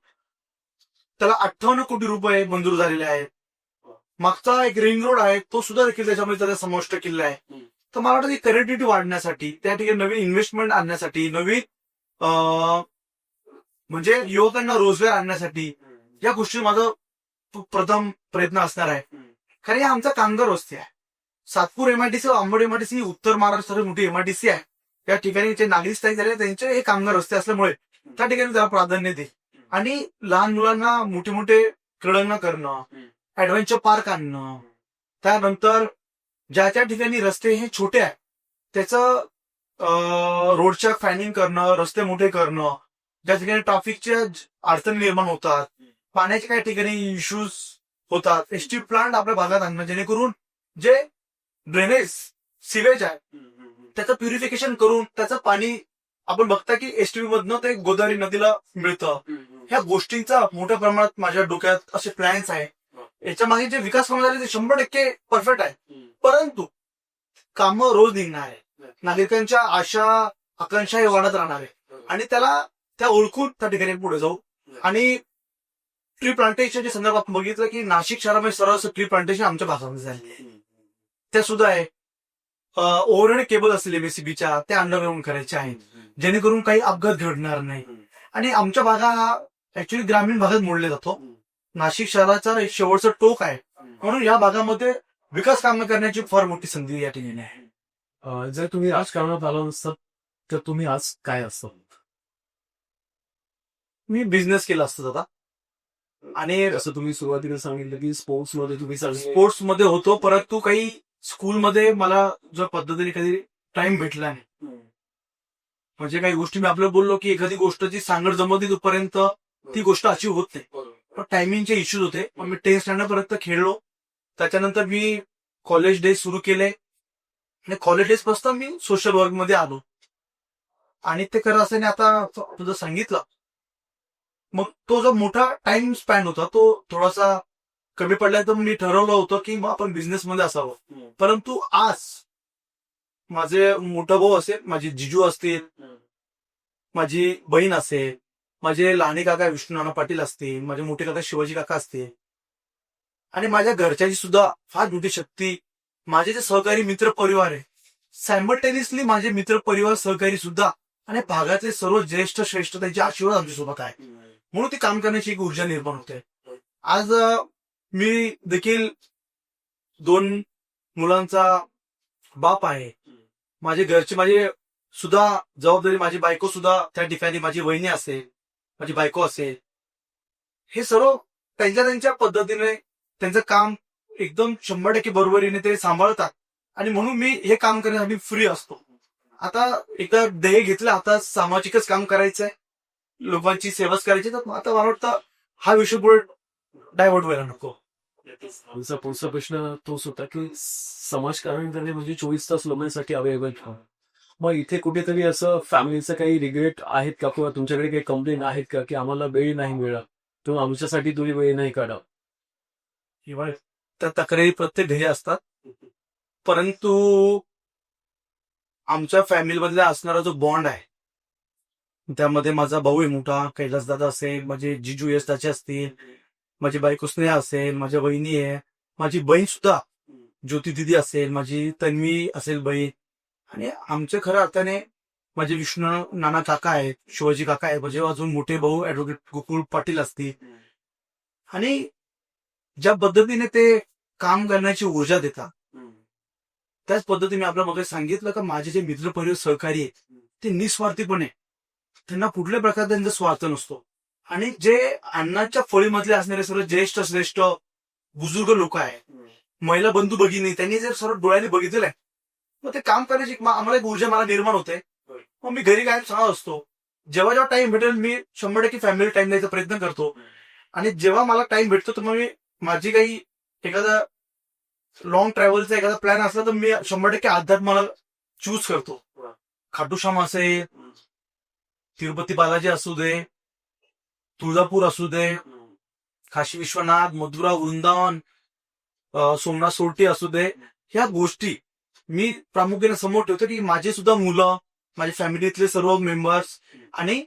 त्याला 58 कोटी रुपये मंजूर झालेले आहेत. मागचा एक रिंग रोड आहे, तो सुद्धा देखील त्याच्यामध्ये त्याचा समाविष्ट केलेला आहे. तर मला वाटतं की कनेक्टिव्हिटी वाढण्यासाठी, त्या ठिकाणी नवीन इन्व्हेस्टमेंट आणण्यासाठी, नवीन म्हणजे युवकांना रोजगार आणण्यासाठी या गोष्टी माझा प्रथम प्रयत्न असणार आहे. कारण हे आमचा कामगार वस्ती आहे. सातपूर एमआयडीसी, आंबड एमआयडीसी उत्तर महाराष्ट्रातील मोठी एमआयडीसी आहे. त्या ठिकाणी जे नागरिक स्थायिक झाले त्यांचे हे कामगार वस्ती असल्यामुळे त्या ठिकाणी त्याला प्राधान्य दे. आणि लहान मुलांना मोठे मोठे क्रीडांगण करणं, ऍडव्हेंचर पार्क आणणं, त्यानंतर ज्या त्या ठिकाणी रस्ते हे छोटे आहेत त्याचं रोडच्या फॅनिंग करणं, रस्ते मोठे करणं, ज्या ठिकाणी ट्रॅफिकच्या अडचणी निर्माण होतात, पाण्याच्या काही ठिकाणी इश्यूज होतात, एसटी प्लांट आपल्या भागात आणणं, जेणेकरून जे ड्रेनेज सिवेज आहे त्याचं प्युरिफिकेशन करून त्याचं पाणी आपण बघता की एसटीव्ही मधनं ते गोदावरी नदीला मिळतं. ह्या गोष्टींचा मोठ्या प्रमाणात माझ्या डोक्यात असे प्लॅन्स आहे. याच्या मागे जे विकास कामं झाले ते 100% परफेक्ट आहे. परंतु कामं रोज निघणार आहे. नागरिकांच्या आशा आकांक्षाही वाढत राहणार आहे आणि त्या ओळखून त्या ठिकाणी पुढे जाऊ. आणि ट्री प्लांटेशनच्या संदर्भात आपण बघितलं की नाशिक शहरामध्ये सर्व ट्री प्लांटेशन आमच्या भागामध्ये झाले ते सुद्धा आहे. ओव्हरहेड केबल असतील एमएससीबीच्या त्या अंडरग्राऊंड करायच्या आहेत जेणेकरून काही अपघात घडणार नाही. आणि आमच्या भागा हा ऍक्च्युली ग्रामीण भागात मोडले जातो. नाशिक शहराचा एक शेवटचं टोक आहे म्हणून या भागामध्ये विकास कामं करण्याची फार मोठी संधी या ठिकाणी आहे. जर तुम्ही राजकारणात आला नसतात तर तुम्ही आज काय असतं? मी बिझनेस केला असतो दादा. आणि असं तुम्ही सुरुवातीला सांगितलं की स्पोर्ट्स मध्ये तुम्ही स्पोर्ट्स मध्ये होतो परंतु काही स्कूलमध्ये मला जो पद्धतीने कधी टाइम भेटला नाही. म्हणजे काही गोष्टी मी आपल्याला बोललो की एखादी गोष्टची सांगड जमवली तोपर्यंत ती गोष्ट अचीव होत नाही. पण टायमिंगचे इश्यूज होते. मग मी 10th स्टँडर्ड पर्यंत खेळलो. त्याच्यानंतर मी कॉलेज डेज सुरू केले आणि कॉलेज डेज पासून मी सोशल वर्क मध्ये आलो. आणि ते खरं असं आता तुझं सांगितलं मग तो जो मोठा टाइम स्पॅन होता तो थोडासा कमी पडला. तर मी ठरवलं होतं की मग आपण बिझनेस मध्ये असावं. परंतु आज माझे मोठा भाऊ असेल, माझी जिजू असतील, माझी बहीण असेल, माझे लहाने काका विष्णू नाना पाटील असतील, माझे मोठे काका शिवाजी काका असतील आणि माझ्या घरच्याची सुद्धा फार मोठी शक्ती माझे जे सहकारी मित्र परिवार आहे सायमल्टेनियसली माझे मित्र परिवार सहकारी सुद्धा आणि भागातले सर्व ज्येष्ठ श्रेष्ठ त्यांचे आशीर्वाद आमच्यासोबत आहे म्हणून ती काम करण्याची एक ऊर्जा निर्माण होते. आज मी देखील 2 मुलांचा बाप आहे. माझे घरचे माझे सुद्धा जबाबदारी माझी बायको सुद्धा त्या ठिकाणी माझी वहिनी असेल, माझी बायको असेल, हे सर्व त्यांच्या पद्धतीने त्यांचं काम एकदम 100% बरोबरीने ते सांभाळतात आणि म्हणून मी हे काम करण्यासाठी फ्री असतो. आता एकदा ध्येय घेतलं, आता सामाजिकच काम करायचंय, लोकांची सेवाच करायची. तर आता मला वाटतं हा विषय पुढे डायव्हर्ट व्हायला नको. आमचा पुढचा प्रश्न तोच होता की समाजकारण करणे म्हणजे 24 तास लोकांसाठी अवेलेबल ठेवा. मग इथे कुठेतरी असं फॅमिलीचं काही रिग्रेट आहेत का किंवा तुमच्याकडे काही कंप्लेंट आहेत का की आम्हाला वेळ नाही मिळाला किंवा आमच्यासाठी तुम्ही वेळ नाही काढा? किंवा त्या तक्रारी प्रत्येक ध्येय असतात. परंतु आमच्या फॅमिलीमधला असणारा जो बॉन्ड आहे त्यामध्ये माझा भाऊ आहे मोठा, कैलास दादा असेल, माझे जिजू यश त्याचे असतील, माझी बायको स्नेहा असेल, माझ्या बहिणी आहे, माझी बहीण सुद्धा ज्योती दिदी असेल, माझी तन्वी असेल बहीण, आणि आमचे खऱ्या अर्थाने माझे विष्णू नाना काका आहेत, शिवाजी काका आहेत, माझे अजून मोठे भाऊ ऍडव्होकेट गोकुळ पाटील असतील. आणि ज्या पद्धतीने ते काम करण्याची ऊर्जा देतात त्याच पद्धतीने आपल्या मग सांगितलं का माझे जे मित्र परिवार सहकारी आहेत ते निस्वार्थीपणे, त्यांना कुठल्या प्रकारचा त्यांचा स्वार्थ नसतो. आणि जे अन्नाच्या फळीमधले असणारे सर्व ज्येष्ठ श्रेष्ठ बुजुर्ग लोक आहेत, महिला बंधू भगिनी, त्यांनी जर सर्व डोळ्याने बघितलंय मग ते काम करण्याची आम्हाला एक ऊर्जा मला निर्माण होते. मग मी घरी कायम सांगत असतो जेव्हा टाइम भेटेल मी 100% फॅमिली टाइम द्यायचा प्रयत्न करतो. आणि जेव्हा मला टाइम भेटतो तर मग मी माझी काही एखादा लॉंग ट्रॅव्हलचा एखादा प्लॅन असला तर मी 100% अध्यात्माला चूज करतो. खाटूश्याम असेल, तिरुपती बालाजी असू दे, तुळजापूर असू दे, काशी विश्वनाथ, मथुरा, वृंदावन, सोमनाथ सोरटी असू दे, ह्या गोष्टी मी प्रामुख्याने समोर ठेवतो की माझे सुद्धा मुलं, माझ्या फॅमिलीतले सर्व मेंबर्स आणि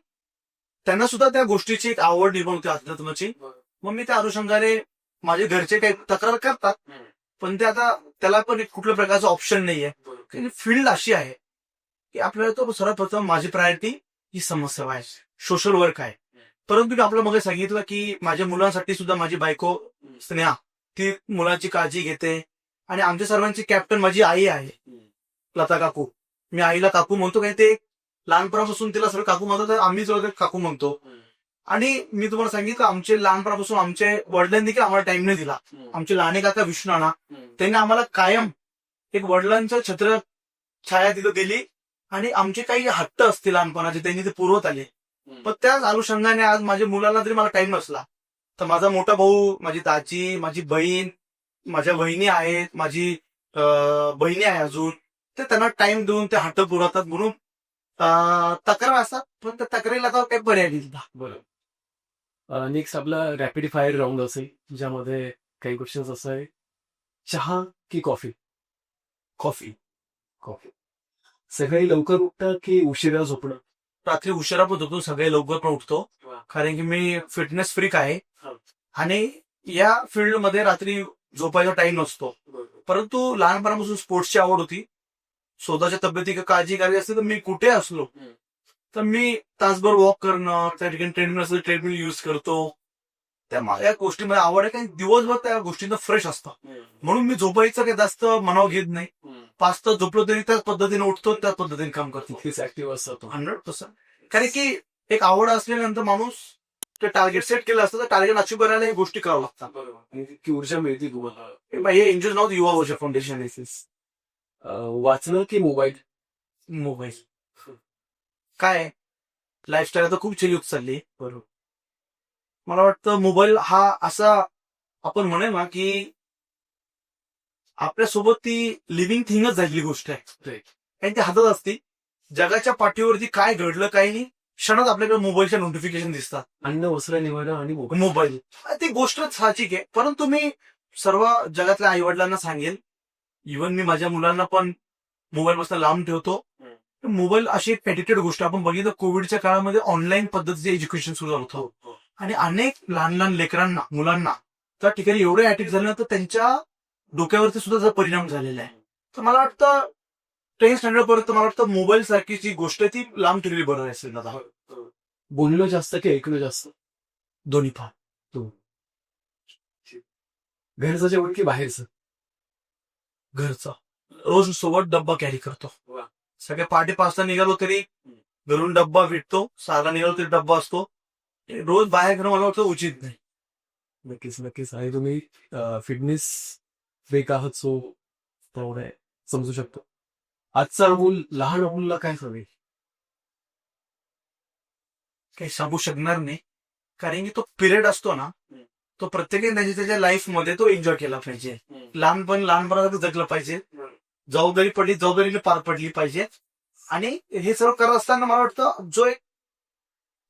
त्यांना सुद्धा त्या गोष्टीची एक आवड निर्माण होते अध्यात्माची. मग मी त्या अनुषंगाने माझे घरचे काही तक्रार करतात पण ते आता त्याला पण एक कुठल्या प्रकारचा ऑप्शन नाहीये. फील्ड अशी आहे की आपल्याला तो सर्वप्रथम माझी प्रायोरिटी ही समाजसेवा आहे, सोशल वर्क आहे. परंतु मी आपल्या मग सांगितलं की माझ्या मुलांसाठी सुद्धा माझी बायको स्नेहा ती मुलांची काळजी घेते आणि आमच्या सर्वांची कॅप्टन माझी आई आहे, लता काकू. मी आईला काकू म्हणतो काय ते लहानपणापासून तिला सर्व काकू म्हणतो तर आम्ही जो काकू म्हणतो. आणि मी तुम्हाला सांगितलं आमचे लहानपणापासून आमचे वडिलांनी देखील आम्हाला टाइम नाही दिला. आमचे लहाने काका विष्णू नाना त्यांनी आम्हाला कायम एक वडिलांचं छत्र छाया तिथं दिली आणि आमचे काही हट्ट असतील लहानपणाचे त्यांनी ते पुरवत आले. पण त्याच अनुषंगाने आज माझ्या मुलाला जरी मला टाइम नसला तर माझा मोठा भाऊ, माझी दाची, माझी बहीण, माझ्या बहिणी आहेत, माझी बहिणी आहे अजून, ते त्यांना टाइम देऊन ते हट्ट पुरवतात म्हणून तक्रार असतात, पण त्या तक्रारीला आता काही पर्याय नाही दिला. बरोबर. नेक्स्ट आपला रॅपिड फायर राऊंड असेल, ज्यामध्ये काही क्वेश्चन्स असं आहे, चहा की कॉफी? कॉफी. कॉफी. सकाळी लवकर उठता की उशिरा झोपणं? रात्री उशिरा पण होतो, सगळे लवकर पण उठतो, कारण की मी फिटनेस फ्रीक आहे आणि या फील्डमध्ये रात्री झोपायचा टाइम नसतो. परंतु लहानपणापासून स्पोर्ट्सची आवड होती. स्वतःच्या तब्येती काळजी करायची असते तर मी कुठे असलो तर मी तासभर वॉक करणं, त्या ठिकाणी ट्रेडमिल असेल ट्रेडमिल युज करतो. त्या माझ्या गोष्टीमध्ये आवड आहे, कारण दिवसभर त्या गोष्टींना फ्रेश असतं. म्हणून मी झोपायचं काही जास्त मनावर घेत नाही. 5 तास झोपलो तरी त्याच पद्धतीने उठतो, त्याच पद्धतीने काम करतो. तितकीच ऍक्टिव्ह असतो. 100%. कारण की एक आवड असल्यानंतर माणूस ते टार्गेट सेट केलं असतं, तर टार्गेट अचीव्ह करायला हे गोष्टी करावं लागतात. बरोबर. आणि तितकी ऊर्जा मिळते तुम्हाला. हे एनजीओ नाव युवा ऊर्जा फाउंडेशन. वाचणं की मोबाईल? मोबाईल. काय लाईफस्टाईल आता खूप चेंज होत चालली. बरोबर. मला वाटतं मोबाईल हा असा आपण म्हणेल ना की आपल्यासोबत ती लिव्हिंग थिंगच झालेली गोष्ट आहे. आणि ती हातात असते. जगाच्या पाठीवरती काय घडलं काही नाही, क्षणात आपल्याकडे मोबाईलच्या नोटिफिकेशन दिसतात. अन्न, वस्त्र, निवारा आणि मोबाईल. मोबाईल ती गोष्ट साहजिक आहे, परंतु मी सर्व जगातल्या आई वडिलांना सांगेल, इव्हन मी माझ्या मुलांना पण मोबाईल पासून लांब ठेवतो. मोबाईल अशी एक एडिक्टेड गोष्ट. आपण बघितलं कोविडच्या काळामध्ये ऑनलाईन पद्धतीचे एज्युकेशन सुरू झालं होतं आणि अनेक लहान लहान लेकरांना मुलांना त्या ठिकाणी एवढे ऍडिक्ट झाले तर त्यांच्या डोक्यावरती सुद्धा त्याचा परिणाम झालेला आहे. तर मला वाटतं 10th स्टँडर्ड पर्यंत मला वाटतं मोबाईल सारखी जी गोष्ट आहे ती लांब ठेवली बरं असेल दादा. बोलणं जास्त की ऐकणं जास्त? दोन्ही फार. घरचं जेवण की बाहेरचं? घरचा. रोज सोबत डब्बा कॅरी करतो. सगळे पहाटे 5ला निघालो तरी घरून डब्बा भेटतो, 6ला निघालो तरी डब्बा असतो. रोज बाहेर घेणं मला वाटतं उचित नाही. नक्कीच नक्कीच. आणि तुम्ही फिटनेस फ्रीक आहात, सो तेवढं आहे, समजू शकतो. आजचा अमूल लहान अमूलला काय सांगेल? काही सांगू शकणार नाही, कारण की तो पिरियड असतो ना, तो प्रत्येकाने त्याच्या लाईफमध्ये तो एन्जॉय केला पाहिजे. लहानपणात जगलं पाहिजे. जबाबदारी पडली, जबाबदारीने पार पडली पाहिजे. आणि हे सर्व करत असताना मला वाटतं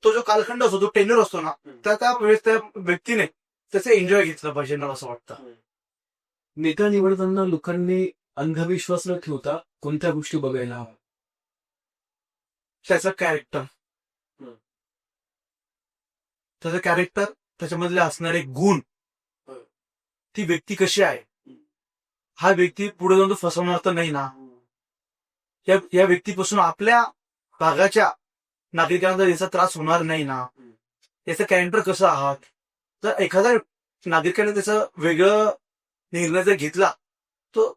तो जो कालखंड असतो, जो टेन्युअर असतो ना, त्या वेळेस त्या व्यक्तीने त्याचं एन्जॉय घेतलं पाहिजे मला असं वाटतं. नेता निवडताना लोकांनी अंधविश्वास न ठेवता कोणत्या गोष्टी बघायला हव्या? त्याचं कॅरेक्टर, त्याच्यामधले असणारे गुण, ती व्यक्ती कशी आहे, हा व्यक्ती पुढे जाऊन तो फसवणार तर नाही ना, या व्यक्तीपासून आपल्या भागाच्या नागरिकांना याचा त्रास होणार नाही ना, याचं कॅरेक्टर कसं आहात. जर एखाद्या नागरिकाने त्याचं वेगळं निर्णय जर घेतला तो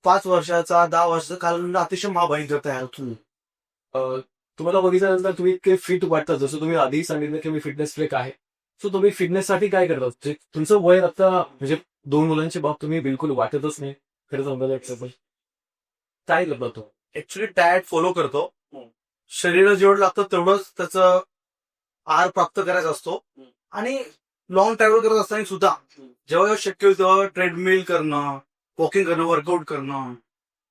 5 वर्षाचा 10 वर्षाचा कालावधी अतिशय महाभयंकर तयार होतो. तुम्हाला बघितल्यानंतर तुम्ही इतके फिट वाटतात, जसं तुम्ही आधी सांगितलं की मी फिटनेस फ्रीक आहे, सो तुम्ही फिटनेससाठी काय करता? म्हणजे तुमचं वय आता, म्हणजे 2 मुलांचे बाप, तुम्ही बिलकुल वाटतच नाही खरं सांगायला. एक्सेप्ट काय करता तो? ऍक्च्युली डाएट फॉलो करतो. शरीराला जेवढं लागतं तेवढंच त्याचं आहार प्राप्त करायचा असतो. आणि लॉंग ट्रॅव्हल करत असताना सुद्धा जेव्हा शक्य होईल तेव्हा ट्रेडमिल करणं, वॉकिंग करणं, वर्कआउट करणं,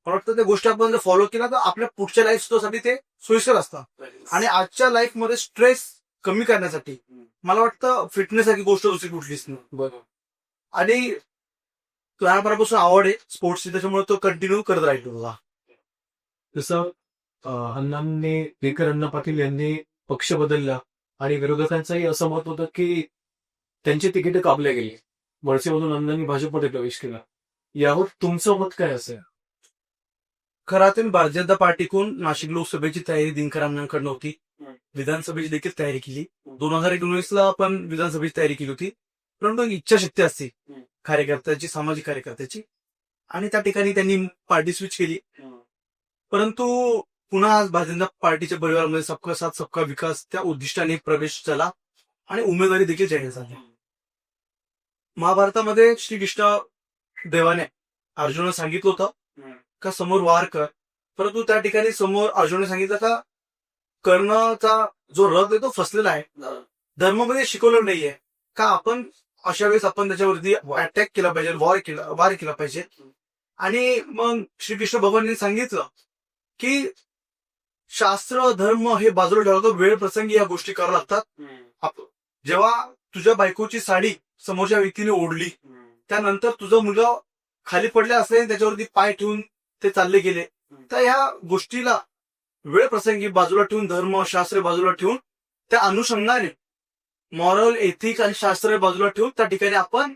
मला वाटतं त्या गोष्टी आपण जर फॉलो केल्या तर आपल्या पुढच्या लाईफ साठी ते सोयीस्कर असतात. आणि आजच्या लाईफमध्ये स्ट्रेस कमी करण्यासाठी मला वाटतं फिटनेस सारखी गोष्ट दुसरी कुठलीच नाही. बरोबर. आणि लहानपणापासून आवड आहे स्पोर्ट्सची, त्याच्यामुळे तो कंटिन्यू करत राहील तुला. जसं अण्णा पाटील यांनी पक्ष बदलला आणि विरोधकांचंही असं मत होतं की त्यांची तिकीट कापल्या गेली, मनसेमधून अण्णांनी भाजपमध्ये प्रवेश केला. यावर तुमचं मत काय असेल? खरातून भारतीय जनता पार्टीकडून नाशिक लोकसभेची तयारी दिनकर अण्णांकडनं होती. विधानसभेची देखील तयारी केली. 2019ला आपण विधानसभेची तयारी केली होती. परंतु इच्छाशक्ती असते कार्यकर्त्याची, सामाजिक कार्यकर्त्याची, आणि त्या ठिकाणी त्यांनी पार्टी स्विच केली. परंतु पुन्हा आज भारतीय जनता पार्टीच्या परिवारामध्ये सबका साथ सबका विकास त्या उद्दिष्टाने प्रवेश झाला आणि उमेदवारी देखील जाहीर झाली. महाभारतामध्ये श्रीकृष्ण देवाने अर्जुनाला सांगितलं होतं का समोर वार कर, परंतु त्या ठिकाणी समोर अर्जुनाने सांगितलं का कर्णाचा जो रथ आहे तो फसलेला आहे, धर्मामध्ये शिकवलं नाहीये का आपण अशा वेळेस आपण त्याच्यावरती अटॅक केला पाहिजे, वार केला पाहिजे. आणि मग श्रीकृष्ण भगवानांनी सांगितलं की शास्त्र धर्म हे बाजूला ठेवतो, वेळ प्रसंगी या गोष्टी कराव्या लागतात. जेव्हा तुझ्या बायकोची साडी समोरच्या व्यक्तीने ओढली, त्यानंतर तुझं मुलं खाली पडले असेल, त्याच्यावरती पाय ठेवून ते चालले गेले, तर ह्या गोष्टीला वेळ प्रसंगी बाजूला ठेवून, धर्म शास्त्र बाजूला ठेवून, त्या अनुषंगाने मॉरल एथिक आणि शास्त्र बाजूला ठेवून त्या ठिकाणी आपण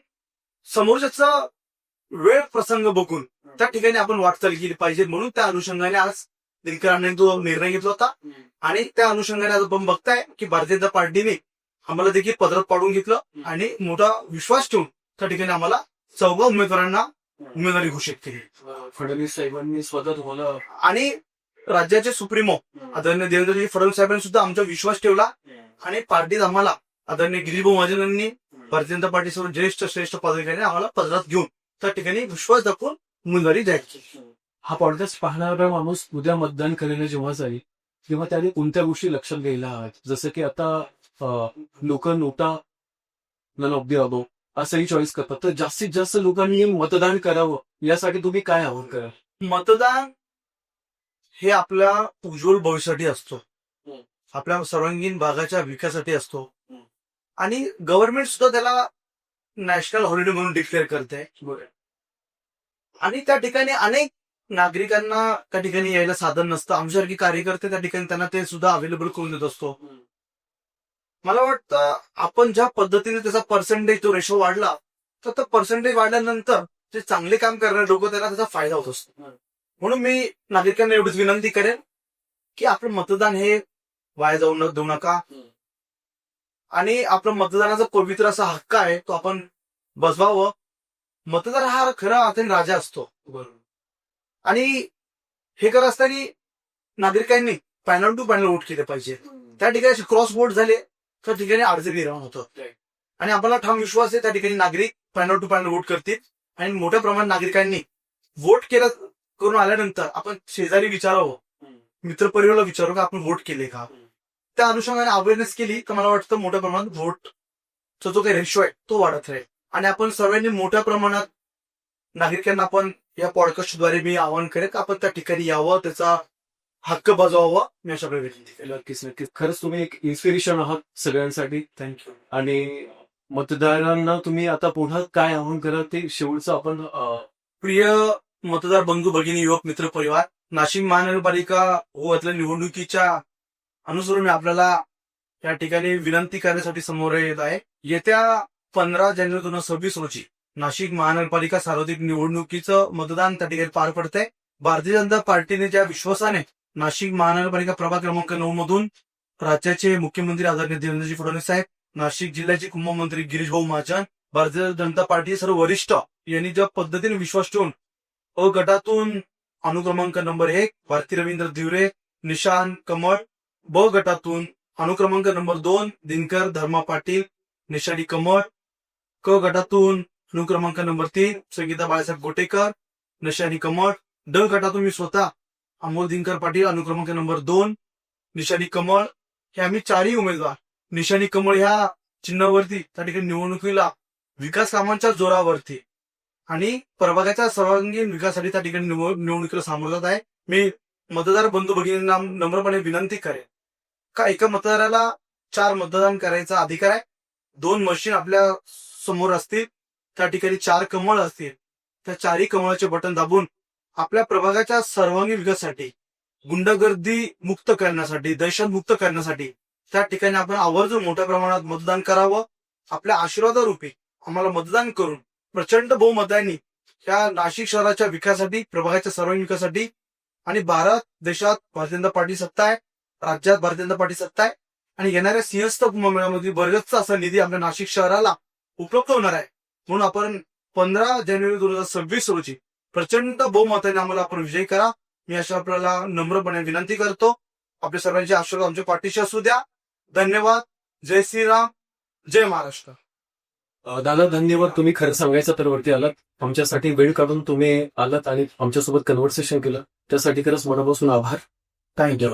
समोरच्याचा वेळ प्रसंग बघून त्या ठिकाणी आपण वाटचाल केली पाहिजे. म्हणून त्या अनुषंगाने आज दिनकरांनी तो निर्णय घेतला होता. आणि त्या अनुषंगाने आज आपण बघताय की भारतीय जनता पार्टीने आम्हाला देखील पदरात पाडून घेतलं आणि मोठा विश्वास ठेवून त्या ठिकाणी आम्हाला 14 उमेदवारांना उमेदवारी घोषित केली. फडणवीस साहेबांनी स्वतः तुम्हाला आणि राज्याचे सुप्रीमो आदरणीय देवेंद्रजी फडणवीस साहेबांनी सुद्धा आमचा विश्वास ठेवला आणि पार्टीत आम्हाला आदरणीय गिरीशभाऊ महाजन यांनी भारतीय जनता पार्टीसोबत ज्येष्ठ श्रेष्ठ पदाधिकारी आम्हाला पदरात घेऊन त्या ठिकाणी विश्वास दाखवून उमेदवारी जाहीर केली. हा पॉडकास्ट पाहणारा माणूस उद्या मतदान करायला जेव्हा जाईल तेव्हा त्याने कोणत्या गोष्टी लक्षात घ्यायला हव्यात? जसं की आता लोक नोटा नन ऑफ दी अबो असंही चॉईस करतात, तर जास्तीत जास्त लोकांनी मतदान करावं यासाठी तुम्ही काय आवाहन कराल? मतदान हे आपल्या उज्ज्वल भविष्यासाठी असतो, आपल्या सर्वांगीण भागाच्या विकासासाठी असतो. आणि गव्हर्नमेंट सुद्धा त्याला नॅशनल हॉलिडे म्हणून डिक्लेअर करते. आणि त्या ठिकाणी अनेक नागरिकांना त्या ठिकाणी यायला साधन नसतं. आमच्यासारखे कार्यकर्ते त्या ठिकाणी त्यांना ते सुद्धा अवेलेबल करून देत असतो. मला वाटतं आपण ज्या पद्धतीने त्याचा पर्सेंटेज तो रेशो वाढला, तर तो पर्सेंटेज वाढल्यानंतर जे चांगले काम करणारे लोक त्यांना त्याचा फायदा होत असतो. म्हणून मी नागरिकांना एवढीच विनंती करेन की आपलं मतदान हे वाया जाऊ देऊ नका. आणि आपलं मतदानाचा पवित्र असा हक्क आहे तो आपण बजवावं. मतदार हा खरा अर्थाने राजा असतो. आणि हे करत असताना नागरिकांनी पॅनल टू पॅनल वोट केले पाहिजे. त्या ठिकाणी क्रॉस वोट झाले त्या ठिकाणी अडचणी निर्माण होतं. आणि आपल्याला ठाम विश्वास आहे त्या ठिकाणी नागरिक पॅनल टू पॅनल वोट करतील. आणि मोठ्या प्रमाणात नागरिकांनी वोट करून आल्यानंतर आपण शेजारी विचारावं, मित्रपरिवाराला विचारू का आपण वोट केले का. त्या अनुषंगाने अवेअरनेस केली तर मला वाटतं मोठ्या प्रमाणात वोटचा जो काही रेशो आहे तो वाढत राहील. आणि आपण सर्वांनी मोठ्या प्रमाणात नागरिकांना आपण या पॉडकास्टद्वारे मी आवाहन करेन की आपण त्या ठिकाणी यावं, त्याचा हक्क बजावावा. मी अशा प्रकारे विनंती केली. नक्कीच नक्कीच. खरंच तुम्ही एक इन्स्पिरेशन आहात सगळ्यांसाठी. थँक्यू. आणि मतदारांना तुम्ही आता पुन्हा काय आवाहन करा ते शेवटचं आपण प्रिय मतदार बंधू भगिनी युवक मित्र परिवार, नाशिक महानगरपालिका होत्या निवडणुकीच्या अनुसरून मी आपल्याला या ठिकाणी विनंती करण्यासाठी समोर येत आहे. येत्या 15 जानेवारी 2026 रोजी नाशिक महानगरपालिका सार्वत्रिक निवडणुकीचं मतदान त्या ठिकाणी पार पडतंय. भारतीय जनता पार्टीने ज्या विश्वासाने नाशिक महानगरपालिका प्रभाग क्रमांक 9 मधून राज्याचे मुख्यमंत्री आदरणीय देवेंद्रजी फडणवीस साहेब, नाशिक जिल्ह्याचे कुंभमंत्री गिरीशभाऊ महाजन, भारतीय जनता पार्टी सर्व वरिष्ठ यांनी ज्या पद्धतीने विश्वास ठेवून अ गटातून अनुक्रमांक नंबर 1 भारती रवींद्र दिवरे, निशान कमळ, ब गटातून अनुक्रमांक नंबर 2 दिनकर धर्मा पाटील, निशाणी कमळ, क गटातून अनुक्रमांक नंबर 3 संगीता बाळासाहेब गोटेकर, निशाणी कमळ, ड गटातून मी स्वतः अमोल दिनकर पाटील, अनुक्रमांक नंबर 2 निशाणी कमळ. हे आम्ही 4ही उमेदवार निशाणी कमळ ह्या चिन्हावरती त्या ठिकाणी निवडणुकीला विकास कामांच्या जोरावरती आणि प्रभागाच्या सर्वांगीण विकासासाठी त्या ठिकाणी निवडणुकीला सामोरं जात आहे. मी मतदार बंधू भगिनींना नम्रपणे विनंती करेन का एका मतदाराला 4 मतदान करायचा अधिकार आहे. 2 मशीन आपल्या समोर असतील, त्या ठिकाणी 4 कमळ असतील, त्या 4ही कमळाचे बटन दाबून आपल्या प्रभागाच्या सर्वांगीण विकासासाठी, गुंडगर्दी मुक्त करण्यासाठी, दहशत मुक्त करण्यासाठी त्या ठिकाणी आपण आवर्जून मोठ्या प्रमाणात मतदान करावं. आपल्या आशीर्वादारूपी आम्हाला मतदान करून प्रचंड बहुमतांनी या नाशिक शहराच्या विकासासाठी, प्रभागाच्या सर्वांगीण विकासासाठी आणि भारत देशात भारतीय जनता पार्टी सत्ता आहे, राज्यात भारतीय जनता पार्टी सत्ता आहे आणि येणाऱ्या सिंहस्थ कुंभमेळ्यामध्ये बरगतचा असा निधी आपल्या नाशिक शहराला उपलब्ध होणार आहे. म्हणून आपण 15 जानेवारी 2026 रोजी प्रचंड बहुमताने आम्हाला आपण विजयी करा. मी अशा आपल्याला नम्रपणे विनंती करतो. आपल्या सर्वांचे आशीर्वाद आमच्या पाठीशी असू द्या. धन्यवाद. जय श्रीराम, जय महाराष्ट्र. दादा धन्यवाद. तुम्ही खरं सांगायचं तर वरती आलात, आमच्यासाठी वेळ काढून तुम्ही आलात आणि आमच्यासोबत कन्व्हर्सेशन केलं, त्यासाठी खरंच मनापासून आभार. थँक्यू.